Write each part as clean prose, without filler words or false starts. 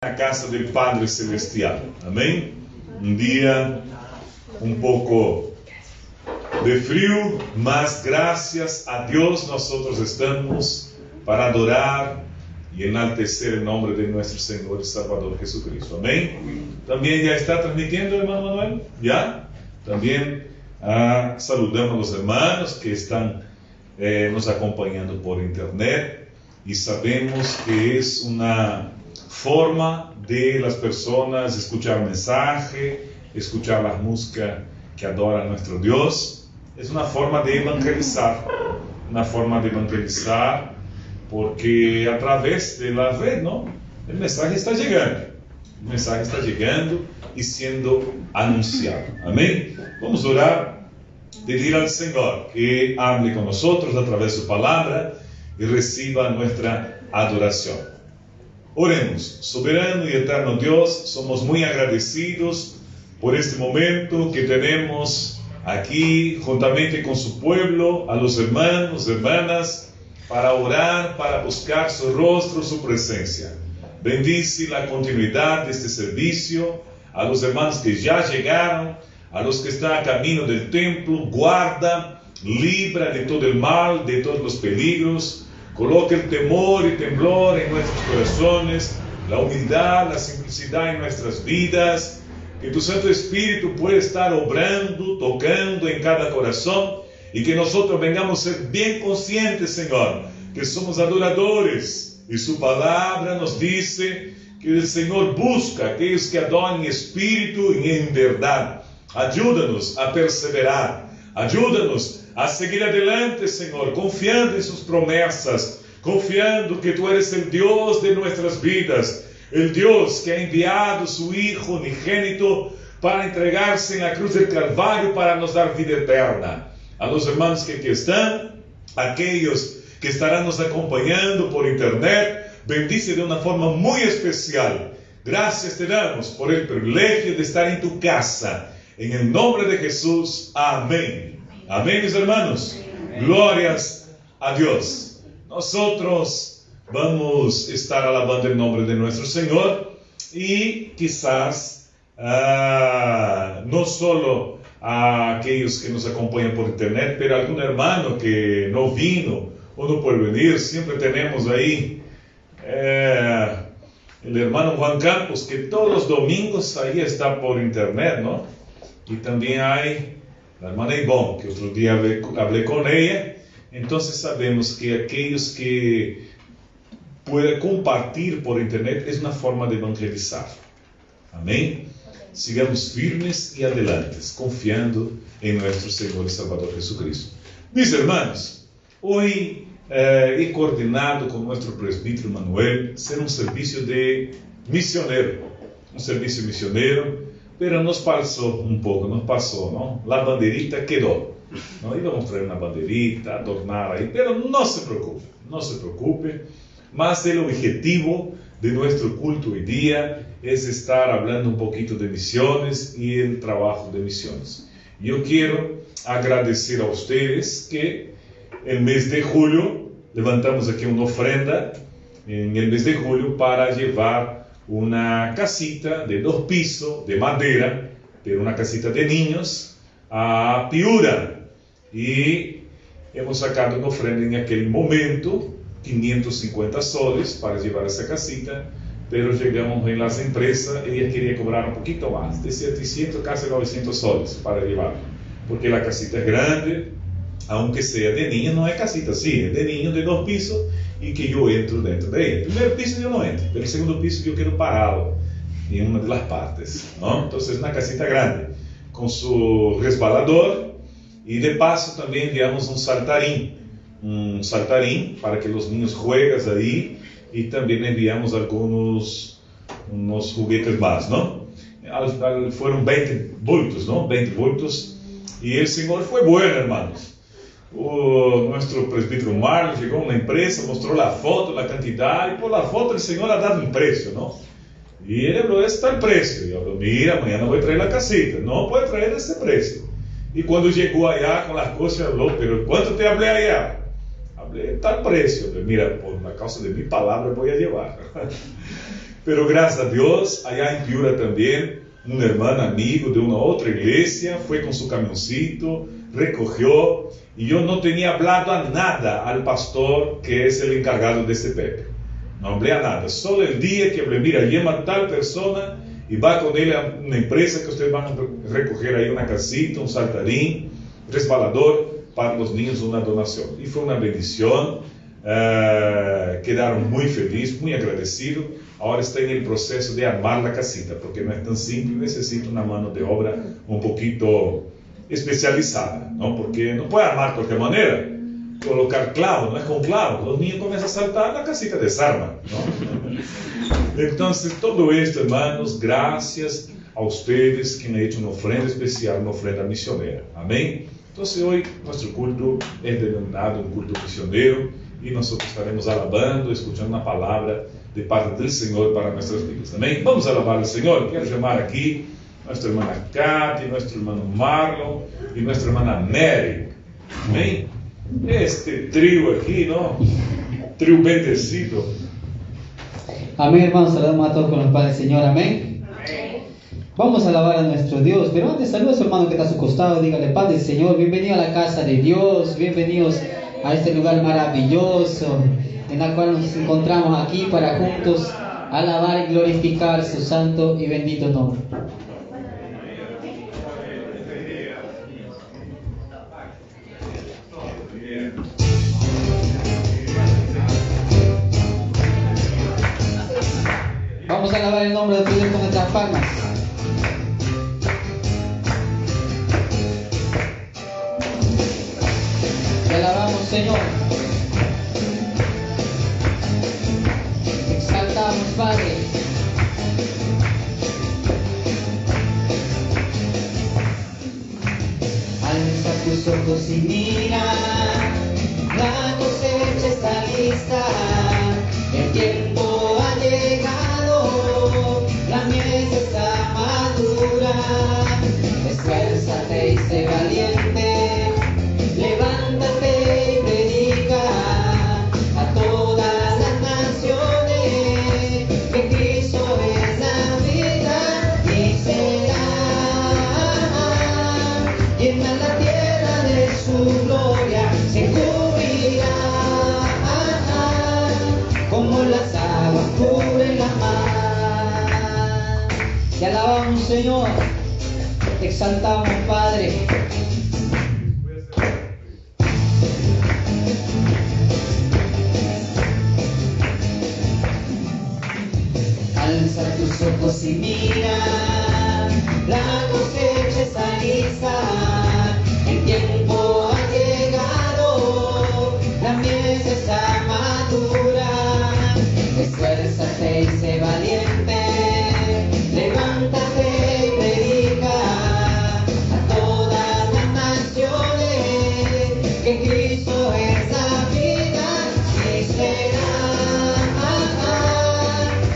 na casa del Padre Celestial. Amém? Um dia um pouco de frio, mas graças a Deus nós estamos para adorar e enaltecer o nome de nosso Senhor e Salvador Jesucristo. Amém? Também já está transmitindo, irmão Manuel? Já? Também saludamos os irmãos que estão nos acompanhando por internet e sabemos que é uma forma de las personas escuchar mensaje, escuchar la música que adora a nuestro Dios. Es una forma de evangelizar, porque a través de la red, ¿no? El mensaje está llegando y siendo anunciado. Amén. Vamos a orar, pedir al Señor que hable con nosotros a través de su palabra y reciba nuestra adoración. Oremos. Soberano y eterno Dios, somos muy agradecidos por este momento que tenemos aquí juntamente con su pueblo, a los hermanos, hermanas, para orar, para buscar su rostro, su presencia. Bendice la continuidad de este servicio, a los hermanos que ya llegaron, a los que están a camino del templo, guarda, libra de todo el mal, de todos los peligros. Coloca el temor y temblor en nuestros corazones, la humildad, la simplicidad en nuestras vidas. Que tu Santo Espíritu pueda estar obrando, tocando en cada corazón y que nosotros vengamos a ser bien conscientes, Señor, que somos adoradores y su palabra nos dice que el Señor busca a aquellos que adoran en espíritu y en verdad. Ayúdanos a perseverar, ayúdanos a seguir adelante, Señor, confiando en sus promesas, confiando que tú eres el Dios de nuestras vidas, el Dios que ha enviado su Hijo unigénito para entregarse en la cruz del Calvario para nos dar vida eterna. A los hermanos que aquí están, aquellos que estarán nos acompañando por internet, bendice de una forma muy especial. Gracias te damos por el privilegio de estar en tu casa. En el nombre de Jesús, amén. Amén, mis hermanos. Glorias a Dios. Nosotros vamos a estar alabando el nombre de nuestro Señor y quizás no solo a aquellos que nos acompañan por internet, pero algún hermano que no vino o no puede venir. Siempre tenemos ahí el hermano Juan Campos, que todos los domingos ahí está por internet, ¿no? Y también hay la hermana Ivonne, que otro día hablé con ella. Entonces sabemos que aquellos que pueden compartir por internet es una forma de evangelizar. Amén. Sigamos firmes y adelantes, confiando en nuestro Señor y Salvador Jesucristo. Mis hermanos, hoy he coordinado con nuestro presbítero Manuel ser un servicio de misionero, pero nos pasó un poco, ¿no? La banderita quedó, ¿no? Íbamos a traer una banderita, adornar ahí, pero no se preocupe, más el objetivo de nuestro culto hoy día es estar hablando un poquito de misiones y el trabajo de misiones. Yo quiero agradecer a ustedes que el mes de julio levantamos aquí una ofrenda en el mes de julio para llevar una casita de 2 pisos de madera, pero una casita de niños, a Piura. Y hemos sacado una ofrenda en aquel momento, 550 soles para llevar esa casita, pero llegamos en las empresas, ella quería cobrar un poquito más, de 700, casi 900 soles para llevar, porque la casita es grande, aunque sea de niños, no es casita, sí, es de niños de 2 pisos, y que yo entro dentro de ella. El primer piso yo no entro, pero el segundo piso yo quiero parado en una de las partes, ¿no? Entonces es una casita grande, con su resbalador, y de paso también enviamos un saltarín para que los niños jueguen ahí, y también enviamos unos juguetes más, ¿no? Fueron 20 bultos, ¿no? 20 bultos, y el Señor fue bueno, hermanos. Nuestro presbítero Marlon llegó a una empresa, mostró la foto, la cantidad, y por la foto el Señor ha dado un precio, ¿no? Y él habló, este está el precio. Y yo habló, mira, mañana voy a traer la casita, no puede traer ese precio. Y cuando llegó allá con las cosas, habló, pero ¿cuánto te hablé allá? Hablé tal precio. Mira, por la causa de mi palabra voy a llevar. Pero gracias a Dios, allá en Piura también, un hermano amigo de una otra iglesia fue con su camioncito, recogió, y yo no tenía hablado a nada al pastor que es el encargado de ese Pepe. No hablé a nada, solo el día que hablé, mira, llama a tal persona y va con él a una empresa que ustedes van a recoger ahí una casita, un saltarín, resbalador para los niños, una donación. Y fue una bendición, quedaron muy felices, muy agradecidos. Ahora está en el proceso de armar la casita, porque no es tan simple, necesita una mano de obra un poquito especializada, ¿no? Porque no puede armar de cualquier manera, colocar clavos, no es con clavos, los niños comienzan a saltar, la casita desarma, ¿no? Entonces, todo esto, hermanos, gracias a ustedes que han hecho una ofrenda especial, una ofrenda misionera, amén. Entonces, hoy nuestro culto es denominado un culto misionero, y nosotros estaremos alabando, escuchando una palabra de parte del Señor para nuestras vidas. Amén. Vamos a alabar al Señor. Quiero llamar aquí a nuestra hermana Katy, nuestro hermano Marlon y nuestra hermana Mary. Amén. Este trío aquí, ¿no? Trío bendecido. Amén, hermanos. Saludamos a todos con los padres del Señor. Amén. Vamos a alabar a nuestro Dios. Pero antes, saluda a su hermano que está a su costado. Dígale, Padre del Señor, bienvenido a la casa de Dios. Bienvenidos a este lugar maravilloso en el cual nos encontramos aquí para juntos alabar y glorificar su santo y bendito nombre. Vamos a alabar el nombre de Dios con nuestras palmas. Te alabamos, Señor. Exaltamos, Padre. Alza tus ojos y mira, la cosecha está lista, el tiempo ha llegado, la mies está madura. Esfuérzate y sé valiente, levántate y predica a todas las naciones que Cristo es la vida y será llena la tierra de su gloria, se cubrirá como las aguas cubren la mar. Te alabamos, Señor, te exaltamos, Padre. Alza tus ojos y mira, la cosecha está lista, el tiempo ha llegado, la mies está madura. Esfuérzate y sé valiente, levántate y predica a todas las naciones que Cristo es la vida y será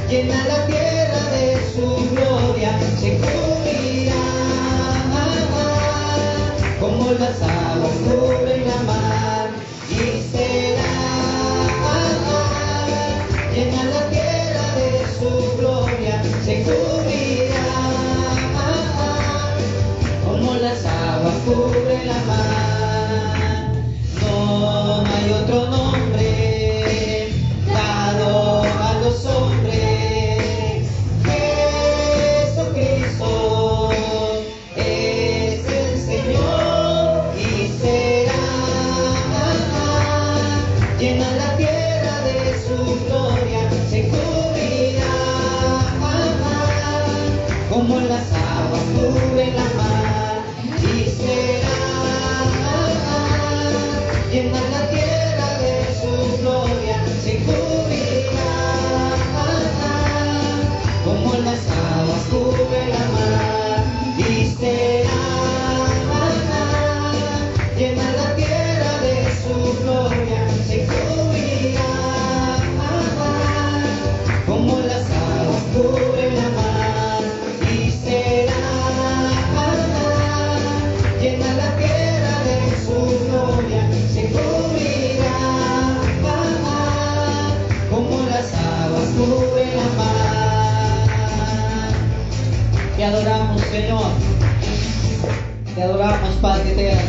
llena la tierra de su gloria, se cubrirá como las aguas cubren la mar y será llena la tierra de su gloria, se cubrirá como las aguas cubren la mar. No hay otro nombre dado a los hombres. Jesucristo es el Señor y será llena la tierra de su gloria, se cubrirá Te adoramos, Señor. Te adoramos, Padre eterno.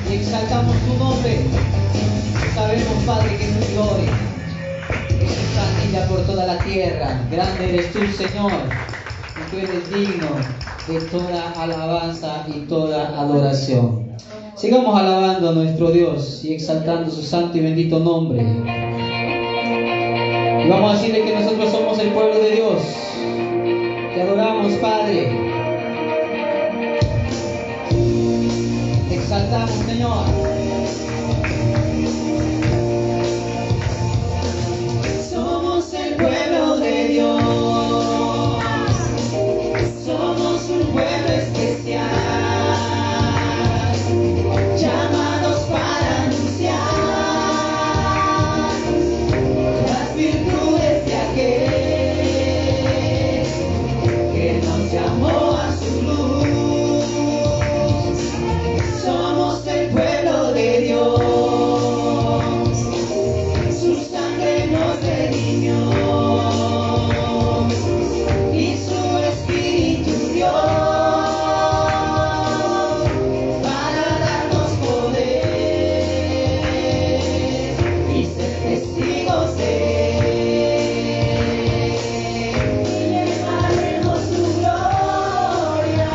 Y exaltamos tu nombre. Sabemos, Padre, que tu gloria es extendida por toda la tierra. Grande eres tú, Señor. Y tú eres digno de toda alabanza y toda adoración. Sigamos alabando a nuestro Dios y exaltando su santo y bendito nombre. Y vamos a decirle que nosotros somos el pueblo de Dios. Te adoramos, Padre. Te exaltamos, Señor. Somos el pueblo de Dios. Somos un pueblo especial. Llamados para anunciar las virtudes de aquel que nos llamó a su luz. Somos el pueblo de Dios, su sangre nos redimió y su Espíritu dio para darnos poder y ser testigos de llevaremos su gloria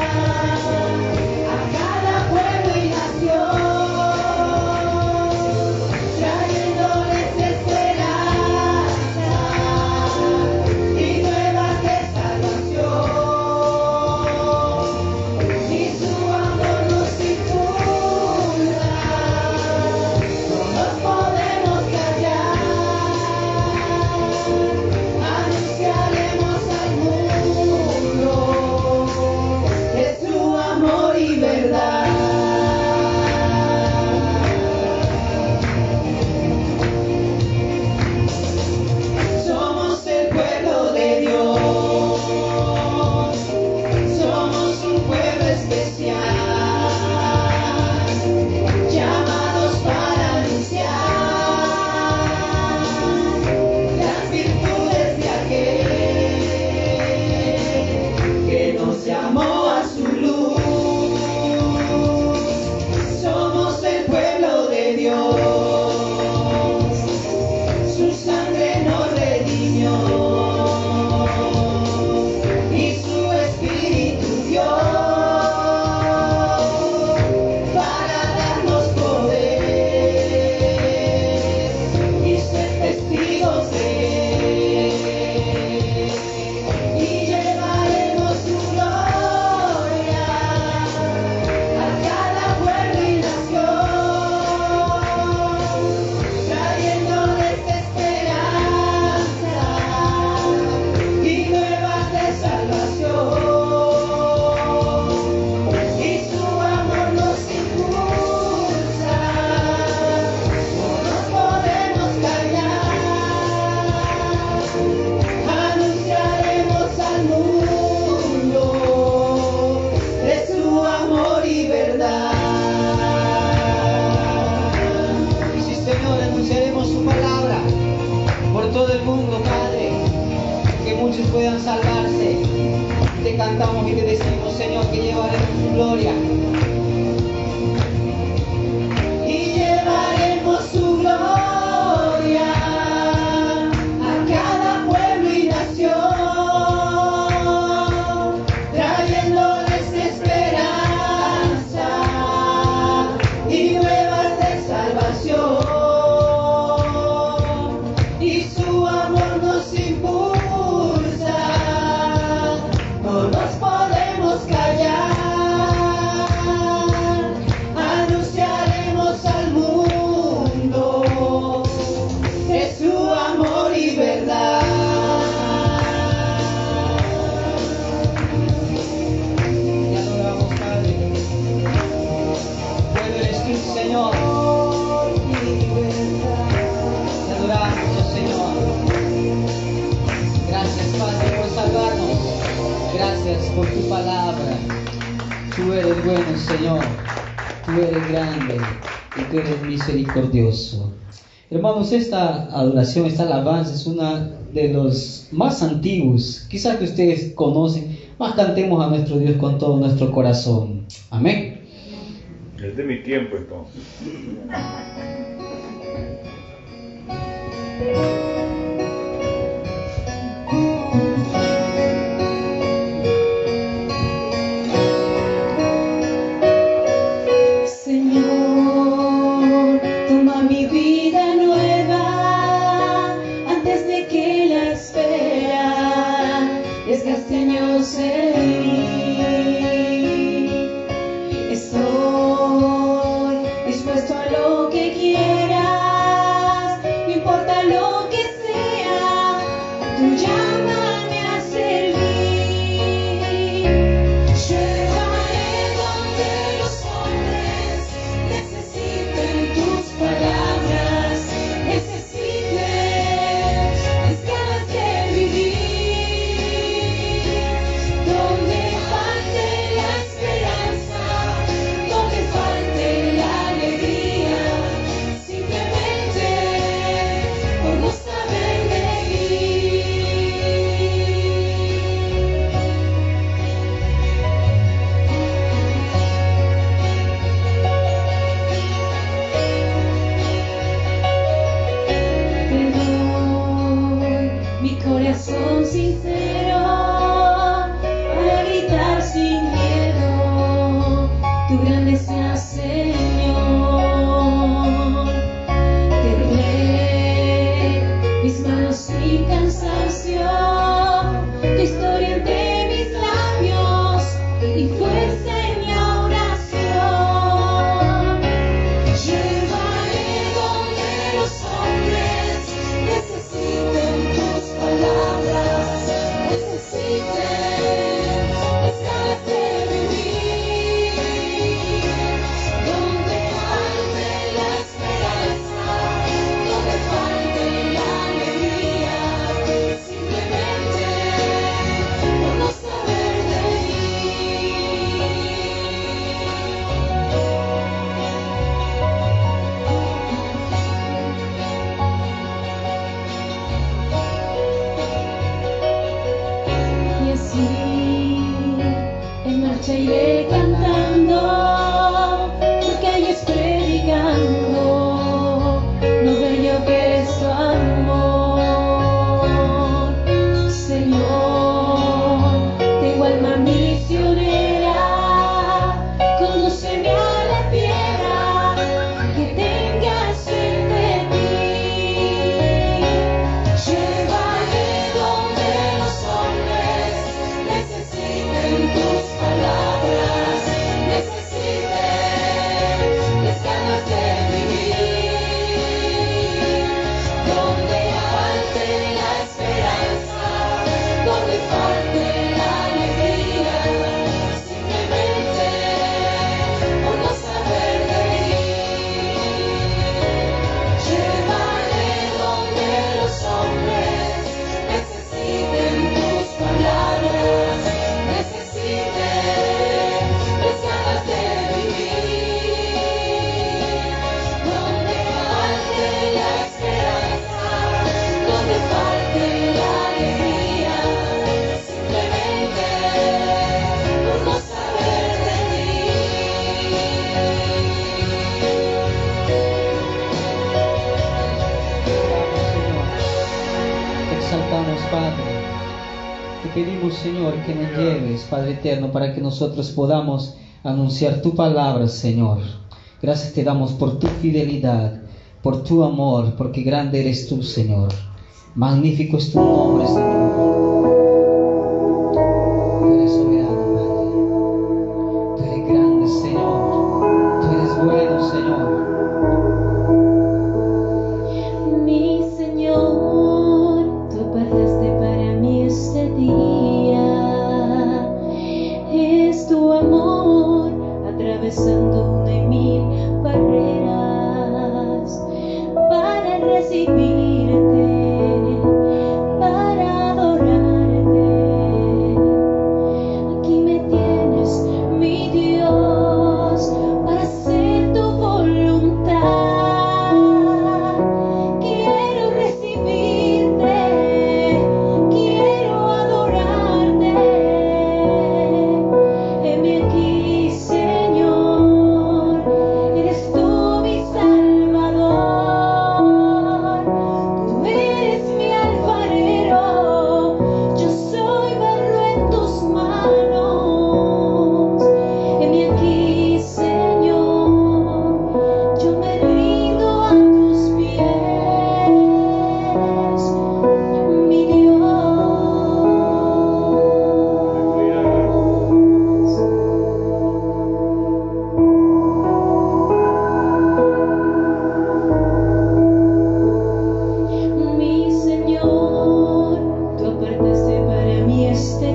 a cada pueblo y nación, trayéndoles esperanza y nuevas de salvación. Y su amor nos impulsa, no nos podemos callar. Anunciaremos al mundo de su amor y verdad. Somos el pueblo de Dios, somos un pueblo especial, llamados para anunciar las virtudes de aquel que nos llamó a su luz. Somos el pueblo de Dios, su sangre nos redimió y su Espíritu dio para darnos poder y ser testigos de y llevaremos su gloria a cada pueblo y nación, trayéndoles esperanza y nuevas de salvación. Y su amor nos impulsa, no nos podemos callar. Anunciaremos al mundo de su amor y verdad. Sí, Señor, anunciaremos su palabra por todo el mundo, Padre, que muchos puedan salvarse. Te cantamos y te decimos, Señor, que llevaremos tu gloria. Y llevaremos su gloria a cada pueblo y nación, trayéndoles esperanza y nuevas de salvación. Y su amor nos impulsa, no nos podemos callar. Anunciaremos al mundo de su amor y verdad. Te adoramos, Padre. Bueno eres tú, Señor. Te adoramos, oh Señor. Gracias, Padre, por salvarnos. Gracias por tu palabra. Tú eres bueno, Señor. Tú eres grande y tú eres misericordioso. Hermanos, esta adoración, esta alabanza es una de los más antiguos, quizás que ustedes conocen. Más cantemos a nuestro Dios con todo nuestro corazón. Amén. Es de mi tiempo entonces. Señor, toma mi vida nueva antes de que la espera desgaste años en mí. Estoy dispuesto a lo que quieras, no importa lo que sea, tú llámame a servir. Llévame donde los hombres necesiten tus palabras, necesiten las ganas de vivir. Donde falte la esperanza, donde falte la alegría, simplemente por no saber de Te doy mi corazón sincero para gritar sin miedo tu grandeza, Señor. Te doy mis manos sin cansancio, tu historia entre mis labios y fuerza en mi oración. Llévame donde los hombres necesiten tus palabras, necesiten las ganas de vivir. Donde falte la esperanza, donde falte la alegría, simplemente por no saber de Y así en marcha iré cantando, por calles predicando lo bello que es tu amor. Señor, tengo alma misionera, condúceme a la tierra que tenga sed de ti. Llévame donde los hombres necesiten tus palabras, necesiten las ganas de vivir. Donde falte la esperanza, donde falte la alegría, simplemente por no saber de Llévame donde los hombres necesiten tus palabras, necesiten las ganas de vivir. Donde falte la esperanza, donde falte la alegría, simplemente por no saber de Te exaltamos, Padre. Te pedimos, Señor, que nos lleves, Padre eterno, para que nosotros podamos anunciar tu palabra, Señor. Gracias te damos por tu fidelidad, por tu amor, porque grande eres tú, Señor. Magnífico es tu nombre, Señor. Tú eres soberano, Padre. Tú eres grande, Señor. Tú eres bueno, Señor. Mi Señor, tú pagaste para mí este día. Es tu amor atravesando una y mil barreras para recibirte, para adorarte.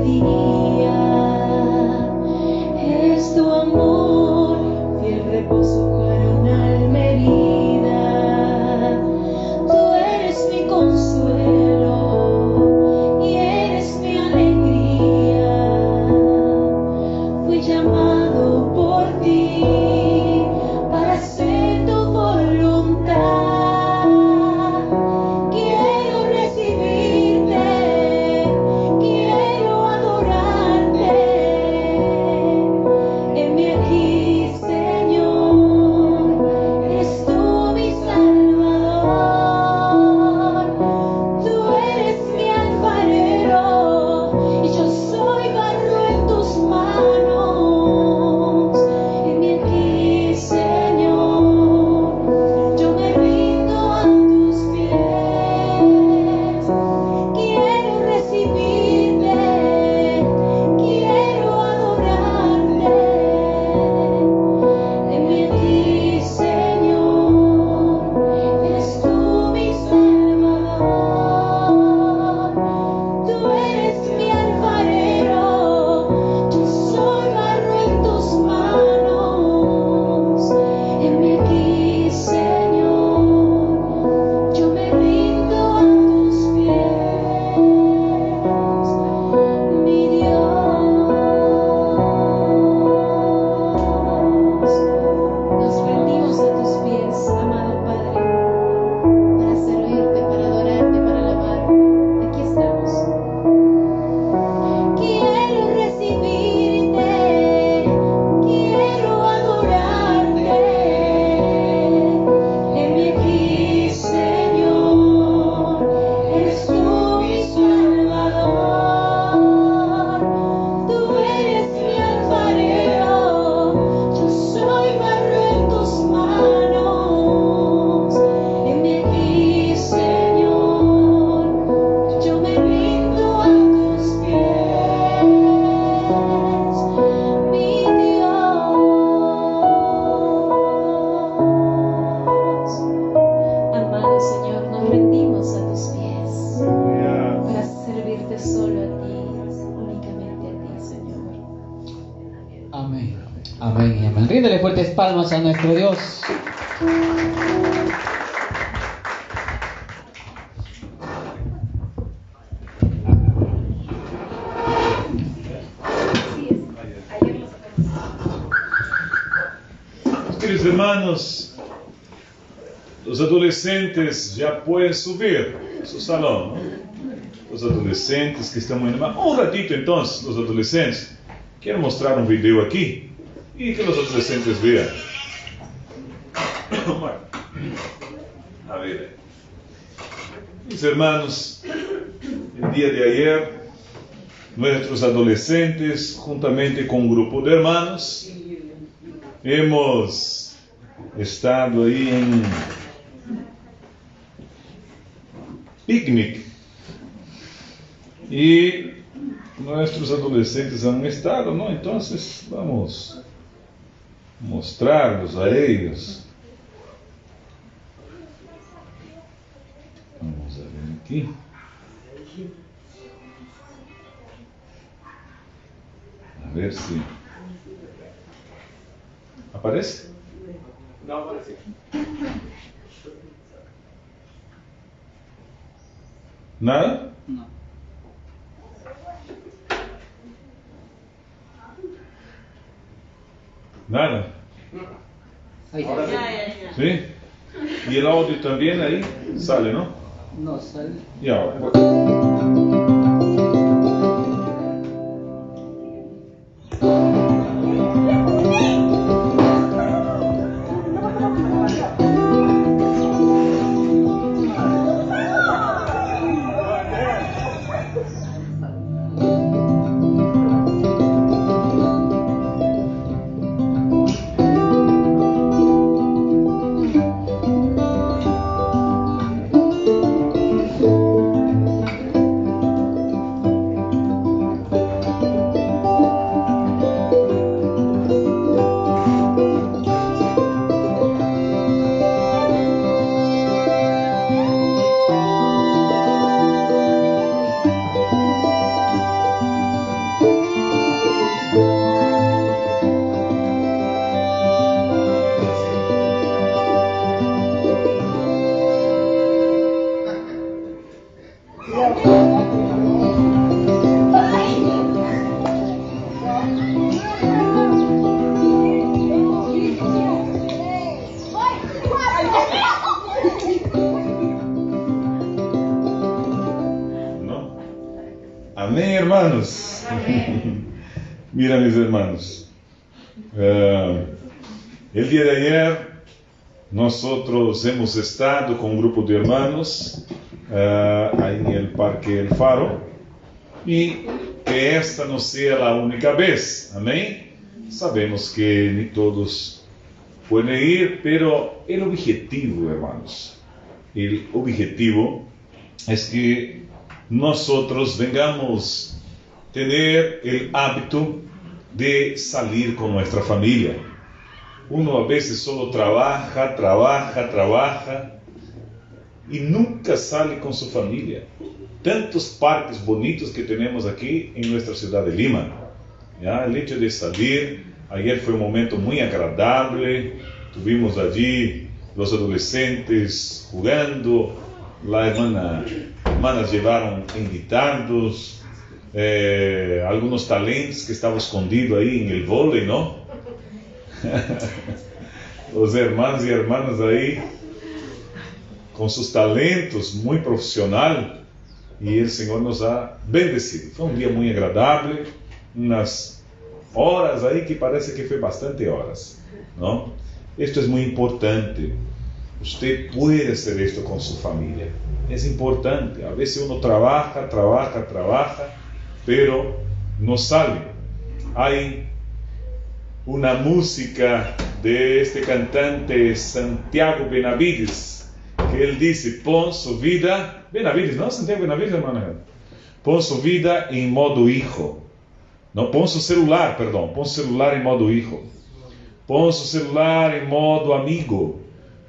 día. Es tu amor, fiel reposo para un alma herida. Tú eres mi consuelo y eres mi alegría. Fui llamado por ti para hacer tu voluntad. Quiero recibirte, quiero adorarte. Heme aquí, Señor, eres tú mi Salvador. Tú eres mi alfarero y yo soy barro en tus manos. Heme aquí, Señor, yo me rindo a tus pies. Quiero recibirte, quiero adorarte. Heme aquí, Señor, eres tú mi Salvador. Tú eres mi alfarero, yo soy barro en tus manos. Heme aquí, Señor, yo me rindo a tus pies, mi Dios. Nos rendimos a tus pies, amado Padre, para servirte, para adorarte, para alabar. Aquí estamos. Quiero recibirte, quiero adorarte. Heme aquí, Señor, eres tú mi Salvador. Tú eres mi alfarero, yo soy barro en tus manos. Heme aquí, Señor, yo me rindo a tus pies, mi Dios. Amado Señor, nos rendimos a tus pies para servirte solo a ti, únicamente a ti, Señor. Amén. Amén y amén. Ríndele fuertes palmas a nuestro Dios. Queridos hermanos, los adolescentes ya pueden subir a su salón, ¿no? Los adolescentes que están muy animados. Un ratito entonces, los adolescentes. Quiero mostrar un video aquí y que los adolescentes vean. A ver. Mis hermanos, el día de ayer, nuestros adolescentes, juntamente con un grupo de hermanos, hemos estado ahí en picnic y nuestros adolescentes han estado, ¿no? Entonces vamos a mostrarlos a ellos. Vamos a ver aquí. A ver si aparece. No aparece. ¿Nada? No. Nada. Ahí Ahora está. sí. ¿Sí? Y el audio también ahí sale, ¿no? No sale. Y ahora. hermanos. Mira, mis hermanos. El día de ayer nosotros hemos estado con un grupo de hermanos ahí en el Parque El Faro, y que esta no sea la única vez, amén. Sabemos que ni todos pueden ir, pero el objetivo, hermanos, el objetivo es que nosotros vengamos a tener el hábito de salir con nuestra familia. Uno a veces solo trabaja y nunca sale con su familia. Tantos parques bonitos que tenemos aquí en nuestra ciudad de Lima. ¿Ya? El hecho de salir, ayer fue un momento muy agradable, tuvimos allí los adolescentes jugando, las hermanas llevaron invitados, algunos talentos que estaban escondidos ahí en el vóley, ¿no? Los hermanos y hermanas ahí con sus talentos muy profesional, y el Señor nos ha bendecido. Fue un día muy agradable, unas horas ahí que parece que fue bastante horas, ¿no? Esto es muy importante. Usted puede hacer esto con su familia. Es importante. A veces uno trabaja, pero no sale. Hay una música de este cantante Santiago Benavides, que él dice: pon su vida, Benavides, ¿no? Santiago Benavides, hermano. Pon su vida en modo hijo. No, pon su celular en modo hijo. Pon su celular en modo amigo.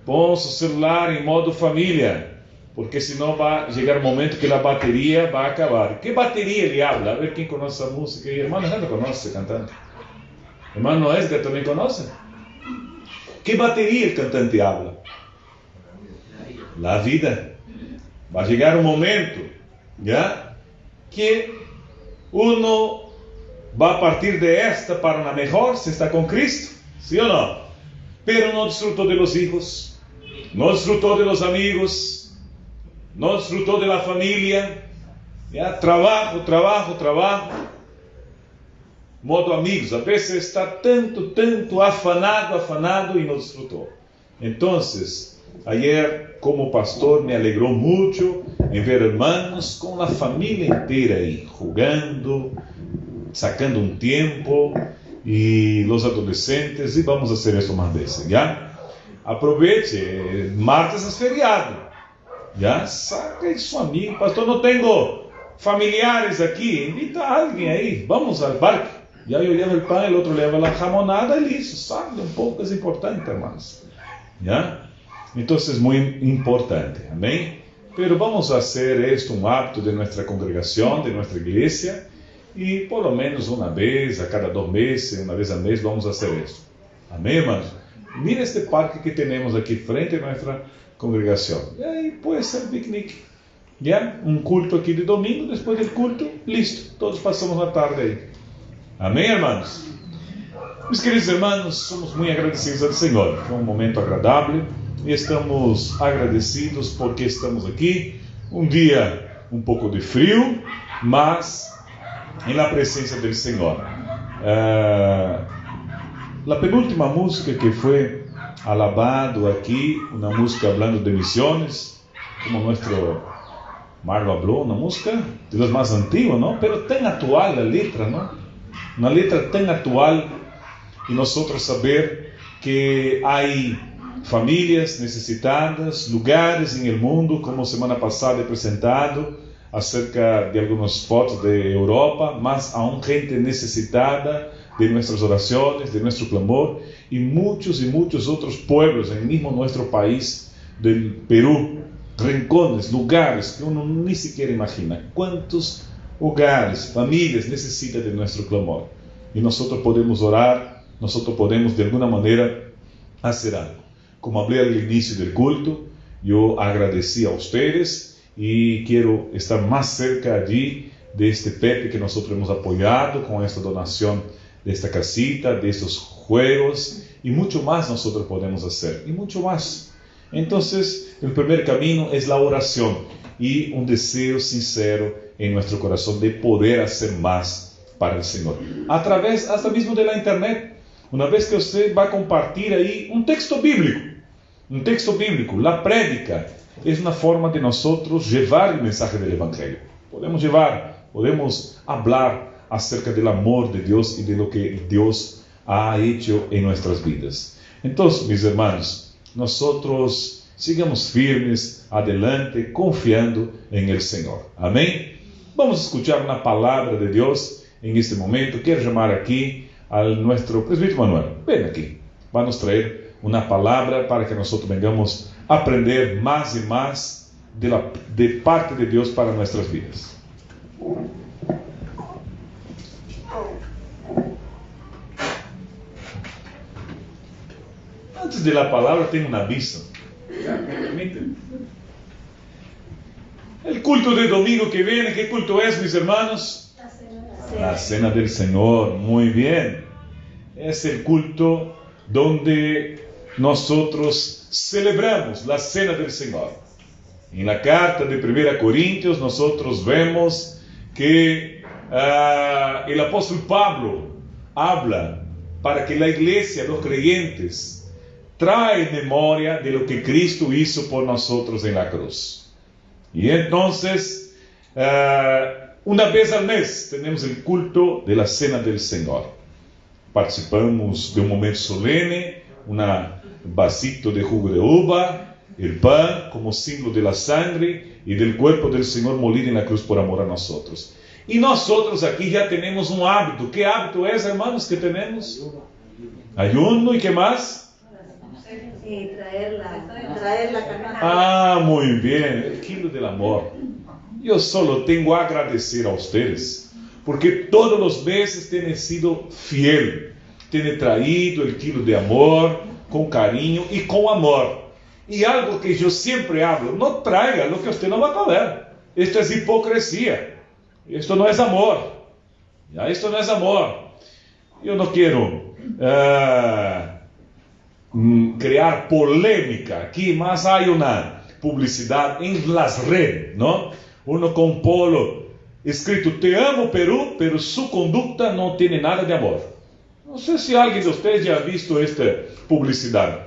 Pon su celular en modo familia. Porque senão va a llegar un momento que la batería va a acabar. ¿Qué batería le habla? A ver quién conoce esa música. Y hermano Edgar conoce ese cantante. Hermano Edgar también conoce. ¿Qué batería el cantante habla? La vida. Va a llegar un momento, ¿ya?, que uno va a partir de esta para una mejor, si está con Cristo, ¿sí o no? Pero no disfrutó de los hijos, no disfrutó de los amigos, no disfrutó de la familia, ¿ya? Trabajo, modo amigos. A veces está tanto afanado y no disfrutó. Entonces, ayer, como pastor, me alegró mucho en ver hermanos con la familia entera ahí, jugando, sacando un tiempo, y los adolescentes, y vamos a hacer eso más veces, ¿ya? Aproveche, martes es feriado, ¿ya? Saca su amigo, pastor, no tengo familiares aquí, invita a alguien ahí, vamos al parque, ya yo llevo el pan, el otro lleva la jamonada y listo, sale un poco, es importante, hermanos, ¿ya? Entonces, muy importante, amén. Pero vamos a hacer esto un hábito de nuestra congregación, de nuestra iglesia, y por lo menos una vez a cada 2 meses, una vez al mes, vamos a hacer esto. Amén, hermanos. Mira este parque que tenemos aquí frente a nuestra congregación. Y ahí puede ser picnic. Ya, un culto aquí de domingo, después del culto, listo, todos pasamos la tarde ahí. Amén, hermanos. Mis queridos hermanos, somos muy agradecidos al Señor. Fue un momento agradable. Y estamos agradecidos porque estamos aquí, un día un poco de frío, mas en la presencia del Señor. La penúltima música que fue alabado aquí, una música hablando de misiones, como nuestro Marlo habló, una música de las más antiguas, ¿no? Pero tan actual la letra, ¿no? Una letra tan actual, y nosotros saber que hay familias necesitadas, lugares en el mundo, como semana pasada he presentado acerca de algunas fotos de Europa, más aún gente necesitada de nuestras oraciones, de nuestro clamor, y muchos otros pueblos en el mismo nuestro país del Perú, rincones, lugares que uno ni siquiera imagina. ¿Cuántos hogares, familias necesitan de nuestro clamor? Y nosotros podemos orar, nosotros podemos de alguna manera hacer algo. Como hablé al inicio del culto, yo agradecí a ustedes y quiero estar más cerca allí de este Pepe que nosotros hemos apoyado con esta donación de esta casita, de estos juegos, y mucho más nosotros podemos hacer, y mucho más. Entonces, el primer camino es la oración. y un deseo sincero en nuestro corazón de poder hacer más para el Señor. A través hasta mismo de la internet. Una vez que usted va a compartir ahí un texto bíblico, la prédica, es una forma de nosotros llevar el mensaje del Evangelio. Podemos hablar acerca del amor de Dios y de lo que Dios ha hecho en nuestras vidas. Entonces, mis hermanos, nosotros sigamos firmes, adelante, confiando en el Señor. Amén. Vamos a escuchar una palabra de Dios en este momento. Quiero llamar aquí a nuestro presbítero Manuel. Ven aquí. Va a nos traer una palabra para que nosotros vengamos a aprender más y más de parte de Dios para nuestras vidas. Antes de la palabra tengo un aviso. ¿Me permiten? El culto de domingo que viene, ¿qué culto es, mis hermanos? La Cena del Señor. Muy bien. Es el culto donde nosotros celebramos la Cena del Señor. En la carta de 1 Corintios nosotros vemos que el apóstol Pablo habla para que la iglesia, los creyentes, trae memoria de lo que Cristo hizo por nosotros en la cruz. Y entonces, una vez al mes tenemos el culto de la Cena del Señor. Participamos de un momento solene, un vasito de jugo de uva, el pan como símbolo de la sangre y del cuerpo del Señor molido en la cruz por amor a nosotros. Y nosotros aquí ya tenemos un hábito. ¿Qué hábito es, hermanos, que tenemos? Ayuno. ¿Y qué más? Sí, traer la canasta. Muy bien, el kilo del amor. Yo solo tengo a agradecer a ustedes, porque todos los meses tienen sido fiel, tienen traído el kilo de amor con cariño y con amor. Y algo que yo siempre hablo, no traiga lo que usted no va a comer. Esto es hipocresía, esto no es amor. ¿Ya? Esto no es amor. Yo no quiero crear polémica aquí, mas hay una publicidad en las redes, ¿no? Uno con polo escrito "Te amo Perú", pero su conducta no tiene nada de amor. No sé si alguien de ustedes ya ha visto esta publicidad.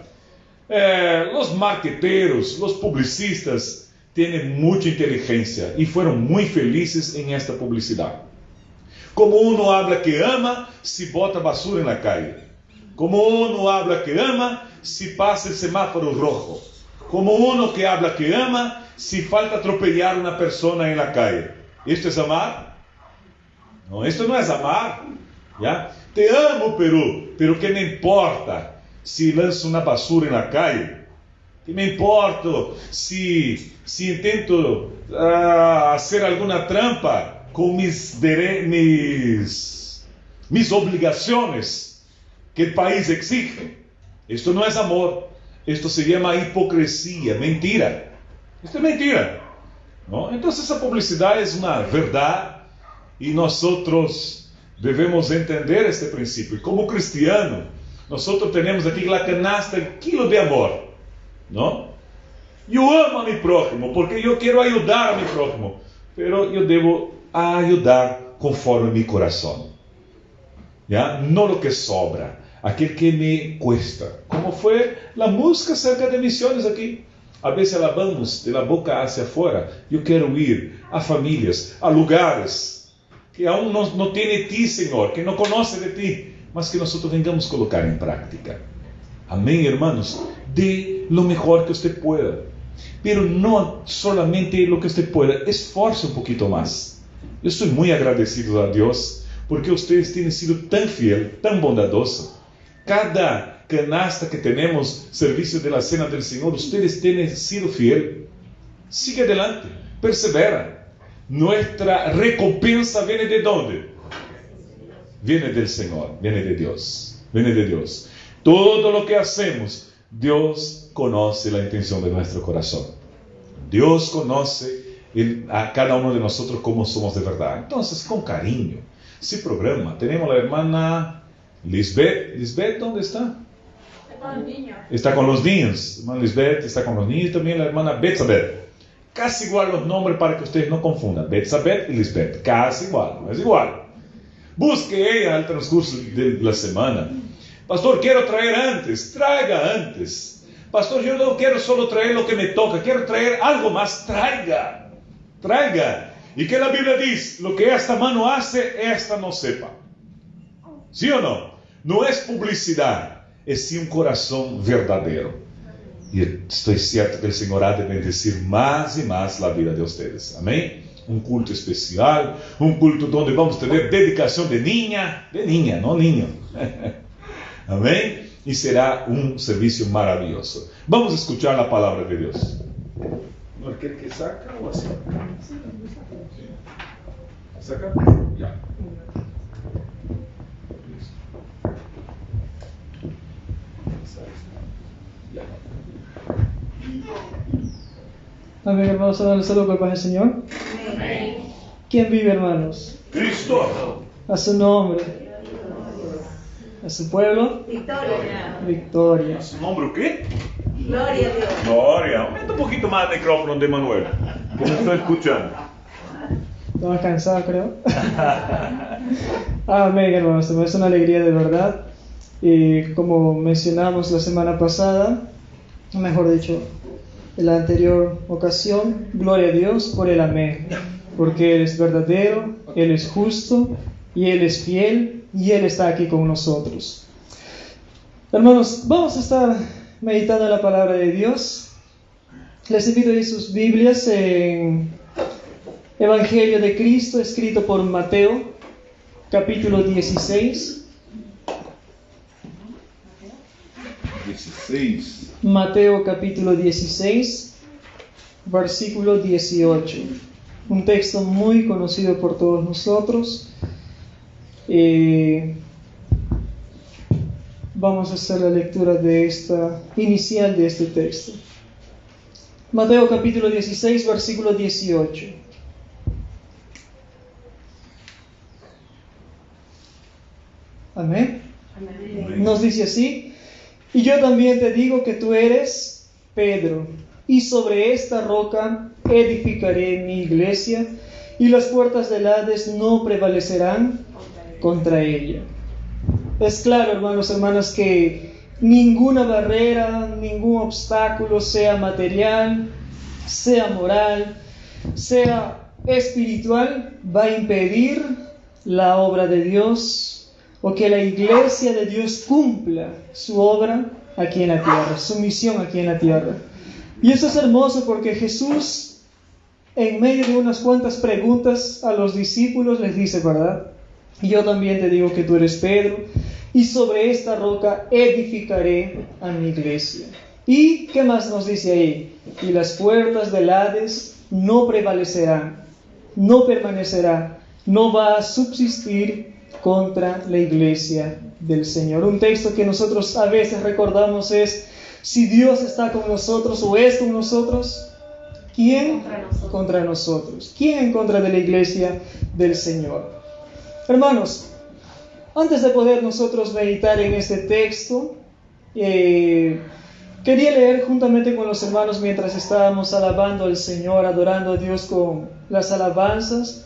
Los marqueteros, los publicistas tienen mucha inteligencia y fueron muy felices en esta publicidad. Como uno habla que ama si bota basura en la calle. Como uno habla que ama si pasa el semáforo rojo. Como uno que habla que ama si falta atropellar a una persona en la calle. ¿Esto es amar? No, esto no es amar. ¿Ya? Te amo, Perú, pero ¿qué me importa si lanzo una basura en la calle? ¿Qué me importa si intento hacer alguna trampa con mis obligaciones que el país exige? Esto no es amor. Esto se llama hipocresía, mentira. Esto es mentira, ¿no? Entonces esa publicidad es una verdad y nosotros debemos entender este principio. Y como cristiano, nosotros tenemos aquí la canasta, el kilo de amor, ¿no? Yo amo a mi prójimo porque yo quiero ayudar a mi prójimo, pero yo debo ayudar conforme mi corazón, ¿ya? No lo que sobra, aquel que me cuesta. Como fue la música acerca de misiones aquí. A veces alabamos de la boca hacia afuera. Yo quiero ir a familias, a lugares que aún no tiene ti, Señor, que no conoce de ti, mas que nosotros vengamos a colocar en práctica. Amén, hermanos. Dé lo mejor que usted pueda, pero no solamente lo que usted pueda, esfuerce un poquito más. Yo estoy muy agradecido a Dios porque ustedes tienen sido tan fiel, tan bondadoso. Cada canasta que tenemos, servicio de la Cena del Señor, ustedes tienen sido fiel. Sigue adelante, persevera. Nuestra recompensa viene de ¿dónde? Viene del Señor, viene de Dios, viene de Dios. Todo lo que hacemos, Dios conoce la intención de nuestro corazón. Dios conoce a cada uno de nosotros como somos de verdad. Entonces, con cariño, ese programa, tenemos a la hermana Lisbeth. Lisbeth, ¿dónde está? Está con los niños. Está con los niños. La hermana Lisbeth está con los niños. También la hermana Betsabeth. Casi igual los nombres para que ustedes no confundan. Betsabé y Lisbeth. Casi igual, no es igual. Busque ella al transcurso de la semana. Pastor, quiero traer antes. Traiga antes. Pastor, yo no quiero solo traer lo que me toca. Quiero traer algo más. Traiga. Traiga. Y que la Biblia dice, lo que esta mano hace, esta no sepa. ¿Sí o no? No es publicidad. Es sí un corazón verdadero. Y estoy cierto que el Señor ha de bendecir más y más la vida de ustedes. Amén. Un culto especial, un culto donde vamos a tener dedicación de niña, no niño. Amén. Y será un servicio maravilloso. Vamos a escuchar la palabra de Dios. ¿No quiere que saca o así? ¿Saca? Ya. Amén, hermanos, a darle saludo para el Señor. Amén. ¿Quién vive, hermanos? Cristo. A su nombre. A su pueblo. Victoria. Victoria. ¿Su nombre o qué? Gloria a Dios. Gloria. Aumenta un poquito más el micrófono de Manuel, que no estoy escuchando. Estaba cansado, creo. Amén, hermanos. Es una alegría de verdad. Y como mencionamos la semana pasada, mejor dicho, en la anterior ocasión, gloria a Dios por el amén, porque Él es verdadero, Él es justo y Él es fiel y Él está aquí con nosotros. Hermanos, vamos a estar meditando en la palabra de Dios. Les invito a ir sus Biblias en Evangelio de Cristo, escrito por Mateo, capítulo 16. 16. Mateo capítulo 16, versículo 18. Un texto muy conocido por todos nosotros. Vamos a hacer la lectura inicial de este texto. Mateo capítulo 16, versículo 18. Amén. Nos dice así: y yo también te digo que tú eres Pedro, y sobre esta roca edificaré mi iglesia, y las puertas del Hades no prevalecerán contra ella. Es claro, hermanos, hermanas, que ninguna barrera, ningún obstáculo, sea material, sea moral, sea espiritual, va a impedir la obra de Dios, o que la iglesia de Dios cumpla su obra aquí en la tierra, su misión aquí en la tierra. Y eso es hermoso porque Jesús, en medio de unas cuantas preguntas a los discípulos, les dice, ¿verdad? Y yo también te digo que tú eres Pedro, y sobre esta roca edificaré a mi iglesia. ¿Y qué más nos dice ahí? Y las puertas del Hades no prevalecerán, no permanecerá, no va a subsistir contra la iglesia del Señor. Un texto que nosotros a veces recordamos es: si Dios está con nosotros o es con nosotros, ¿quién contra nosotros? ¿Quién en contra de la iglesia del Señor? Hermanos, antes de poder nosotros meditar en este texto, quería leer juntamente con los hermanos mientras estábamos alabando al Señor, adorando a Dios con las alabanzas.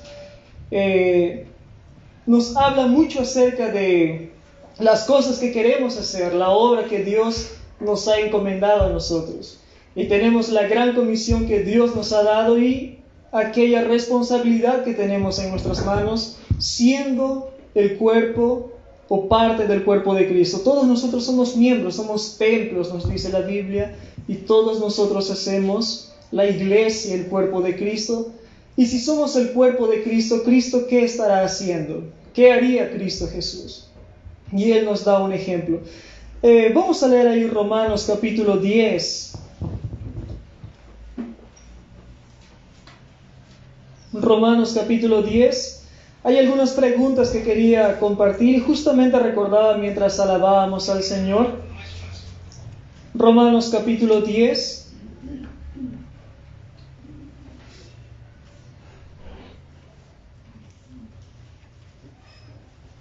Nos habla mucho acerca de las cosas que queremos hacer, la obra que Dios nos ha encomendado a nosotros. Y tenemos la gran comisión que Dios nos ha dado y aquella responsabilidad que tenemos en nuestras manos, siendo el cuerpo o parte del cuerpo de Cristo. Todos nosotros somos miembros, somos templos, nos dice la Biblia, y todos nosotros hacemos la iglesia, el cuerpo de Cristo. Y si somos el cuerpo de Cristo, ¿Cristo qué estará haciendo? ¿Qué haría Cristo Jesús? Y Él nos da un ejemplo. Vamos a leer ahí Romanos capítulo 10. Romanos capítulo 10. Hay algunas preguntas que quería compartir y justamente recordaba mientras alabábamos al Señor. Romanos capítulo 10.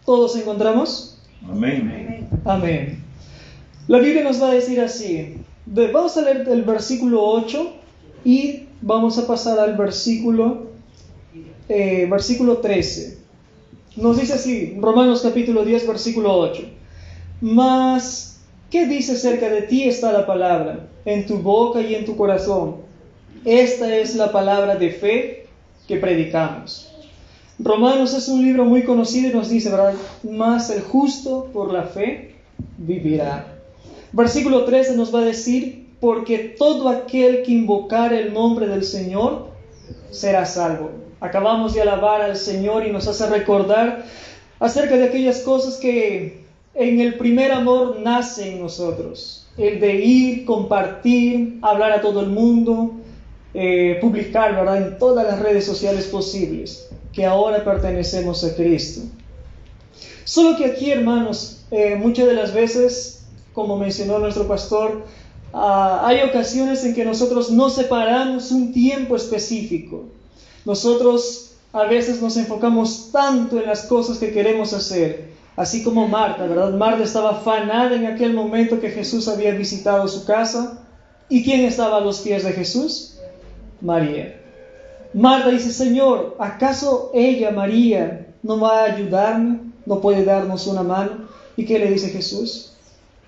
¿Todos encontramos? Amén. Amén. La Biblia nos va a decir así. Vamos a leer el versículo 8 y vamos a pasar al versículo 13. Nos dice así, Romanos capítulo 10, versículo 8. Mas, ¿qué dice acerca de ti está la palabra? En tu boca y en tu corazón. Esta es la palabra de fe que predicamos. Romanos es un libro muy conocido y nos dice, ¿verdad? Mas el justo por la fe vivirá. Versículo 13 nos va a decir, porque todo aquel que invocare el nombre del Señor será salvo. Acabamos de alabar al Señor y nos hace recordar acerca de aquellas cosas que en el primer amor nace en nosotros. El de ir, compartir, hablar a todo el mundo, publicar, ¿verdad?, en todas las redes sociales posibles, que ahora pertenecemos a Cristo. Solo que aquí, hermanos, muchas de las veces, como mencionó nuestro pastor, hay ocasiones en que nosotros no separamos un tiempo específico. Nosotros a veces nos enfocamos tanto en las cosas que queremos hacer, así como Marta, ¿verdad? Marta estaba afanada en aquel momento que Jesús había visitado su casa. ¿Y quién estaba a los pies de Jesús? María. Marta dice, Señor, ¿acaso ella, María, no va a ayudarme? ¿No puede darnos una mano? ¿Y qué le dice Jesús?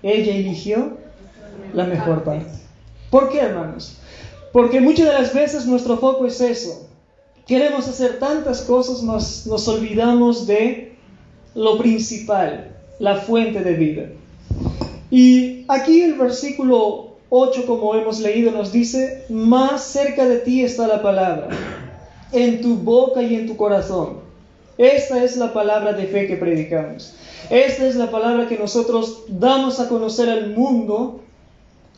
Ella eligió la mejor parte. ¿Por qué, hermanos? Porque muchas de las veces nuestro foco es eso. Queremos hacer tantas cosas, nos olvidamos de lo principal, la fuente de vida. Y aquí el versículo 8, como hemos leído, nos dice, más cerca de ti está la palabra, en tu boca y en tu corazón. Esta es la palabra de fe que predicamos. Esta es la palabra que nosotros damos a conocer al mundo,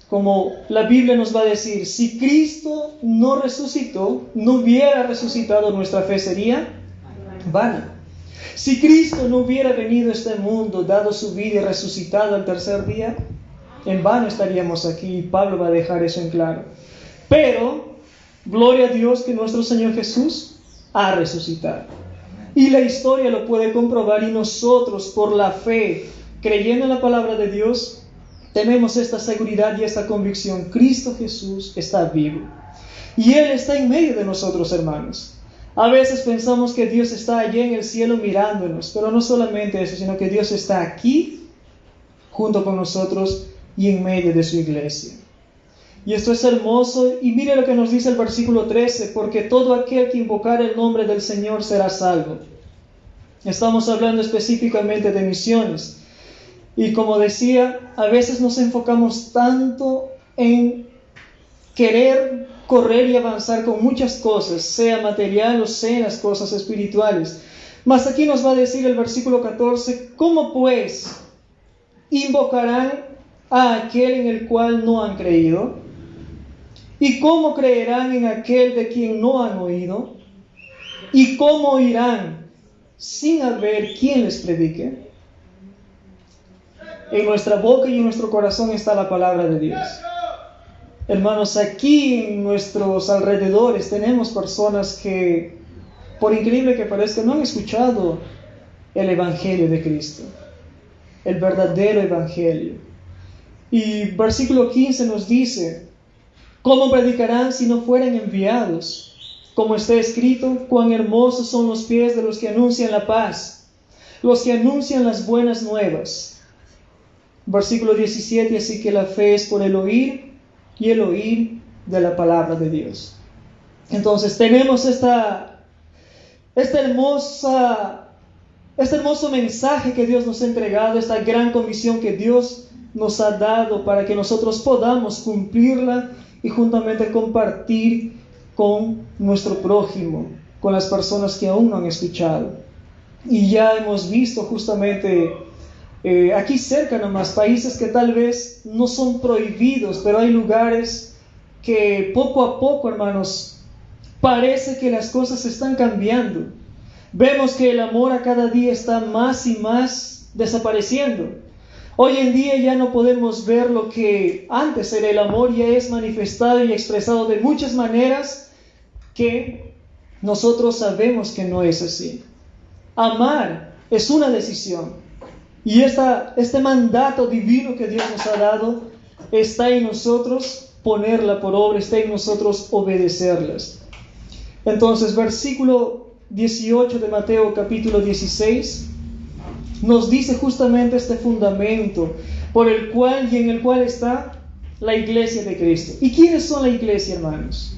como la Biblia nos va a decir, si Cristo no resucitó, no hubiera resucitado, nuestra fe sería vana. Si Cristo no hubiera venido a este mundo, dado su vida y resucitado al tercer día, en vano estaríamos aquí, y Pablo va a dejar eso en claro. Pero, gloria a Dios que nuestro Señor Jesús ha resucitado. Y la historia lo puede comprobar, y nosotros, por la fe, creyendo en la palabra de Dios, tenemos esta seguridad y esta convicción. Cristo Jesús está vivo. Y Él está en medio de nosotros, hermanos. A veces pensamos que Dios está allí en el cielo mirándonos, pero no solamente eso, sino que Dios está aquí, junto con nosotros y en medio de su iglesia. Y esto es hermoso, y mire lo que nos dice el versículo 13, porque todo aquel que invocar el nombre del Señor será salvo. Estamos hablando específicamente de misiones. Y como decía, a veces nos enfocamos tanto en querer correr y avanzar con muchas cosas, sea material o sea las cosas espirituales. Mas aquí nos va a decir el versículo 14, ¿cómo pues invocarán a aquel en el cual no han creído? ¿Y cómo creerán en aquel de quien no han oído? ¿Y cómo oirán sin haber quien les predique? En nuestra boca y en nuestro corazón está la palabra de Dios. Hermanos, aquí en nuestros alrededores tenemos personas que, por increíble que parezca, no han escuchado el Evangelio de Cristo, el verdadero Evangelio. Y versículo 15 nos dice, ¿cómo predicarán si no fueren enviados? Como está escrito, cuán hermosos son los pies de los que anuncian la paz, los que anuncian las buenas nuevas. Versículo 17, así que la fe es por el oír y el oír de la palabra de Dios. Entonces tenemos este hermoso mensaje que Dios nos ha entregado, esta gran comisión que Dios nos ha dado para que nosotros podamos cumplirla y juntamente compartir con nuestro prójimo, con las personas que aún no han escuchado. Y ya hemos visto justamente aquí cerca nomás, países que tal vez no son prohibidos, pero hay lugares que poco a poco, hermanos, parece que las cosas están cambiando. Vemos que el amor a cada día está más y más desapareciendo. Hoy en día ya no podemos ver lo que antes era el amor, ya es manifestado y expresado de muchas maneras que nosotros sabemos que no es así. Amar es una decisión. Y este mandato divino que Dios nos ha dado está en nosotros ponerla por obra, está en nosotros obedecerlas. Entonces, versículo 18 de Mateo capítulo 16 nos dice justamente este fundamento por el cual y en el cual está la iglesia de Cristo. ¿Y quiénes son la iglesia, hermanos?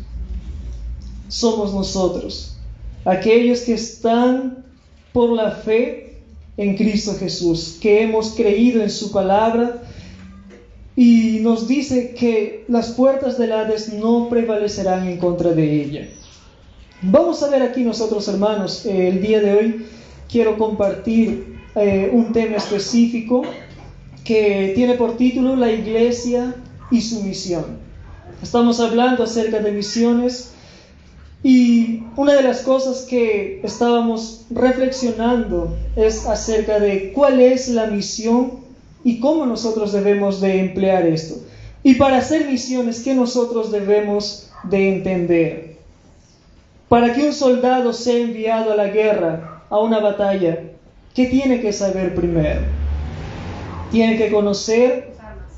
Somos nosotros, aquellos que están por la fe en Cristo Jesús, que hemos creído en su palabra, y nos dice que las puertas del Hades no prevalecerán en contra de ella. Vamos a ver aquí nosotros, hermanos, el día de hoy quiero compartir un tema específico que tiene por título la iglesia y su misión. Estamos hablando acerca de misiones, y una de las cosas que estábamos reflexionando es acerca de cuál es la misión y cómo nosotros debemos de emplear esto. Y para hacer misiones, ¿qué nosotros debemos de entender? Para que un soldado sea enviado a la guerra, a una batalla, ¿qué tiene que saber primero? Tiene que conocer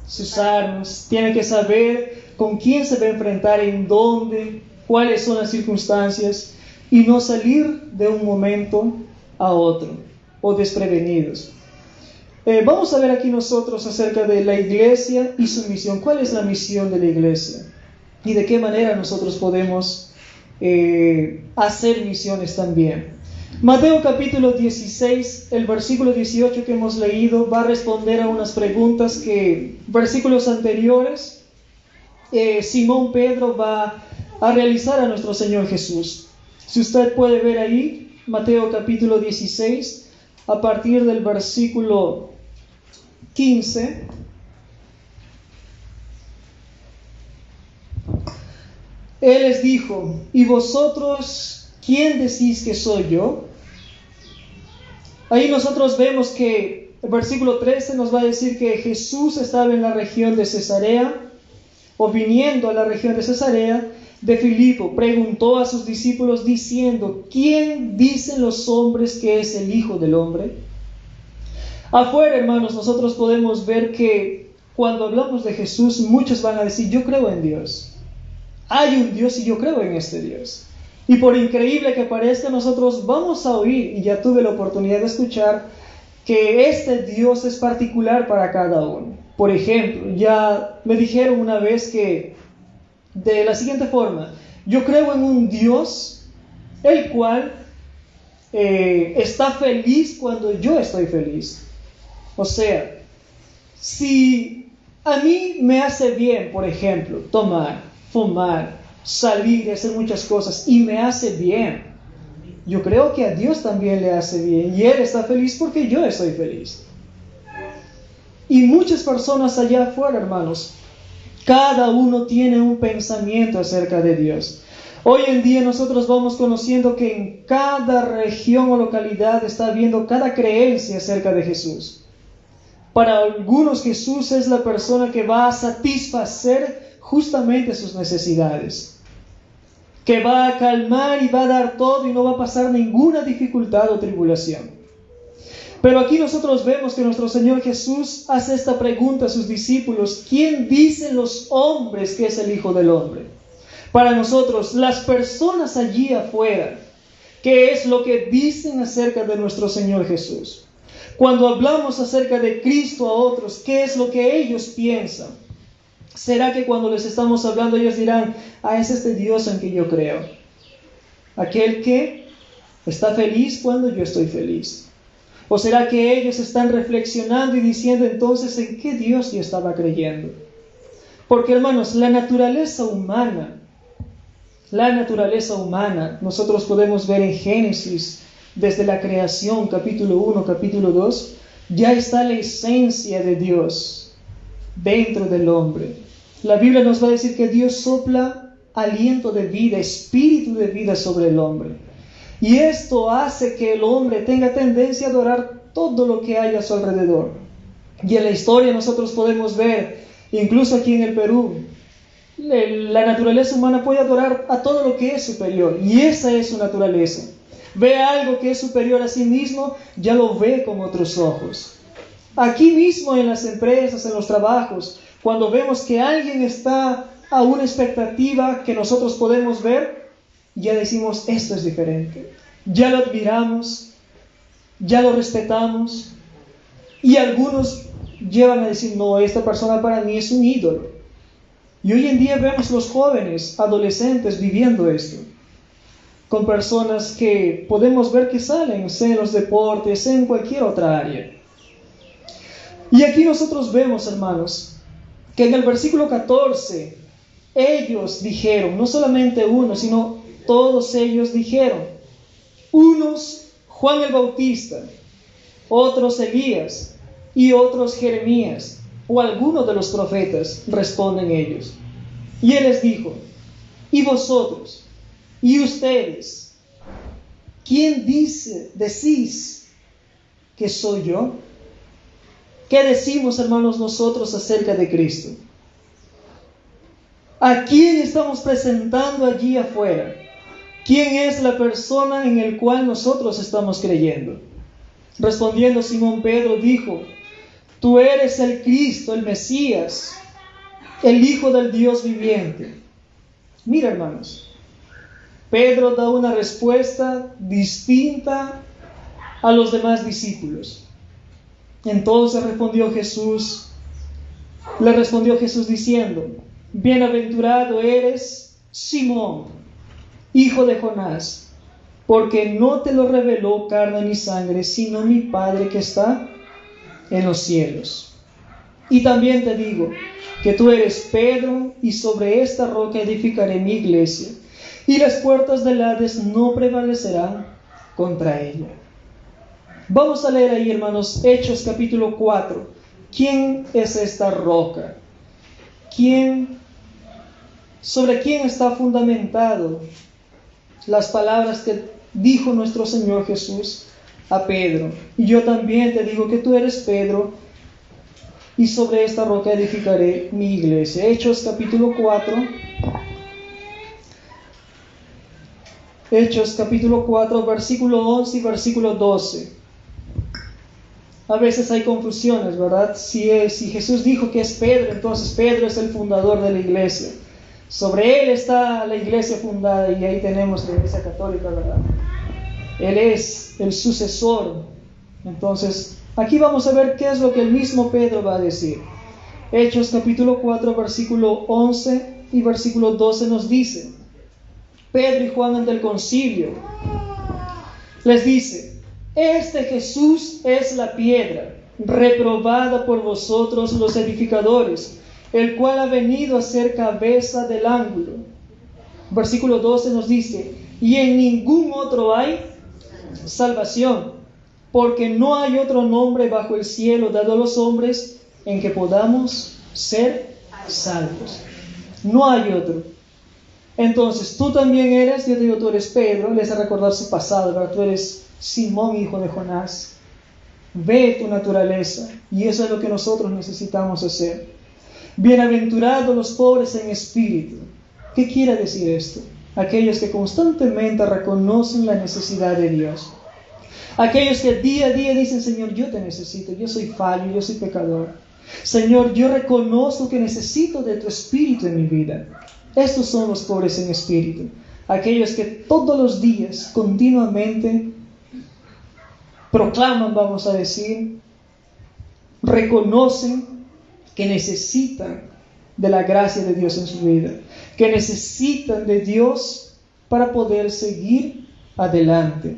sus armas, tiene que saber con quién se va a enfrentar, en dónde, cuáles son las circunstancias, y no salir de un momento a otro o desprevenidos. Vamos a ver aquí nosotros acerca de la iglesia y su misión. ¿Cuál es la misión de la iglesia? Y de qué manera nosotros podemos hacer misiones también. Mateo capítulo 16, el versículo 18 que hemos leído, va a responder a unas preguntas que versículos anteriores Simón Pedro va a realizar a nuestro Señor Jesús. Si usted puede ver ahí, Mateo capítulo 16, a partir del versículo 15, Él les dijo: ¿y vosotros quién decís que soy yo? Ahí nosotros vemos que el versículo 13 nos va a decir que Jesús estaba en la región de Cesarea, o viniendo a la región de Cesarea de Filipo, preguntó a sus discípulos diciendo: ¿quién dicen los hombres que es el Hijo del Hombre? Afuera, hermanos, nosotros podemos ver que cuando hablamos de Jesús, muchos van a decir: yo creo en Dios. Hay un Dios y yo creo en este Dios. Y por increíble que parezca, nosotros vamos a oír, y ya tuve la oportunidad de escuchar, que este Dios es particular para cada uno. Por ejemplo, ya me dijeron una vez que de la siguiente forma: yo creo en un Dios el cual está feliz cuando yo estoy feliz. O sea, si a mí me hace bien, por ejemplo, tomar, fumar, salir y hacer muchas cosas, y me hace bien, yo creo que a Dios también le hace bien, y Él está feliz porque yo estoy feliz. Y muchas personas allá afuera, hermanos, cada uno tiene un pensamiento acerca de Dios. Hoy en día nosotros vamos conociendo que en cada región o localidad está habiendo cada creencia acerca de Jesús. Para algunos, Jesús es la persona que va a satisfacer justamente sus necesidades, que va a calmar y va a dar todo y no va a pasar ninguna dificultad o tribulación. Pero aquí nosotros vemos que nuestro Señor Jesús hace esta pregunta a sus discípulos: ¿quién dicen los hombres que es el Hijo del Hombre? Para nosotros, las personas allí afuera, ¿qué es lo que dicen acerca de nuestro Señor Jesús? Cuando hablamos acerca de Cristo a otros, ¿qué es lo que ellos piensan? ¿Será que cuando les estamos hablando ellos dirán: es este Dios en que yo creo? Aquel que está feliz cuando yo estoy feliz. ¿O será que ellos están reflexionando y diciendo entonces en qué Dios yo estaba creyendo? Porque, hermanos, la naturaleza humana, nosotros podemos ver en Génesis, desde la creación, capítulo 1, capítulo 2, ya está la esencia de Dios dentro del hombre. La Biblia nos va a decir que Dios sopla aliento de vida, espíritu de vida sobre el hombre. Y esto hace que el hombre tenga tendencia a adorar todo lo que hay a su alrededor. Y en la historia nosotros podemos ver, incluso aquí en el Perú, la naturaleza humana puede adorar a todo lo que es superior. Y esa es su naturaleza. Ve algo que es superior a sí mismo, ya lo ve con otros ojos. Aquí mismo en las empresas, en los trabajos, cuando vemos que alguien está a una expectativa que nosotros podemos ver, ya decimos, esto es diferente. Ya lo admiramos, ya lo respetamos, y algunos llevan a decir, no, esta persona para mí es un ídolo. Y hoy en día vemos los jóvenes, adolescentes viviendo esto, con personas que podemos ver que salen, sea en los deportes, sea en cualquier otra área. Y aquí nosotros vemos, hermanos, que en el versículo 14, ellos dijeron, no solamente uno, sino todos ellos dijeron, unos Juan el Bautista, otros Elías y otros Jeremías o algunos de los profetas, responden ellos. Y él les dijo, ¿y vosotros? ¿Y ustedes? ¿Quién decís que soy yo? ¿Qué decimos, hermanos, nosotros acerca de Cristo? ¿A quién estamos presentando allí afuera? ¿Quién es la persona en la cual nosotros estamos creyendo? Respondiendo Simón Pedro dijo, tú eres el Cristo, el Mesías, el Hijo del Dios viviente. Mira, hermanos, Pedro da una respuesta distinta a los demás discípulos. Entonces le respondió Jesús diciendo, bienaventurado eres, Simón, hijo de Jonás, porque no te lo reveló carne ni sangre, sino mi Padre que está en los cielos. Y también te digo que tú eres Pedro, y sobre esta roca edificaré mi iglesia, y las puertas del Hades no prevalecerán contra ella. Vamos a leer ahí, hermanos, Hechos capítulo 4. ¿Quién es esta roca? ¿Sobre quién está fundamentado las palabras que dijo nuestro Señor Jesús a Pedro? Y yo también te digo que tú eres Pedro, y sobre esta roca edificaré mi iglesia. Hechos capítulo 4. Hechos capítulo 4, versículo 11 y versículo 12. A veces hay confusiones, ¿verdad? Si Jesús dijo que es Pedro, entonces Pedro es el fundador de la iglesia. Sobre él está la iglesia fundada, y ahí tenemos la iglesia católica, ¿verdad? Él es el sucesor. Entonces, aquí vamos a ver qué es lo que el mismo Pedro va a decir. Hechos capítulo 4, versículo 11 y versículo 12 nos dice, Pedro y Juan ante el concilio les dice, este Jesús es la piedra reprobada por vosotros los edificadores, el cual ha venido a ser cabeza del ángulo. Versículo 12 nos dice, y en ningún otro hay salvación, porque no hay otro nombre bajo el cielo dado a los hombres en que podamos ser salvos. No hay otro. Entonces, tú también eres, yo te digo, tú eres Pedro, les a recordar su pasado, ¿verdad? Tú eres Simón, hijo de Jonás. Ve tu naturaleza, y eso es lo que nosotros necesitamos hacer. Bienaventurados los pobres en espíritu. ¿Qué quiere decir esto? Aquellos que constantemente reconocen la necesidad de Dios. Aquellos que día a día dicen, Señor, yo te necesito, yo soy fallo, yo soy pecador. Señor, yo reconozco que necesito de tu espíritu en mi vida. Estos son los pobres en espíritu. Aquellos que todos los días, continuamente, proclaman, vamos a decir, reconocen que necesitan de la gracia de Dios en su vida, que necesitan de Dios para poder seguir adelante.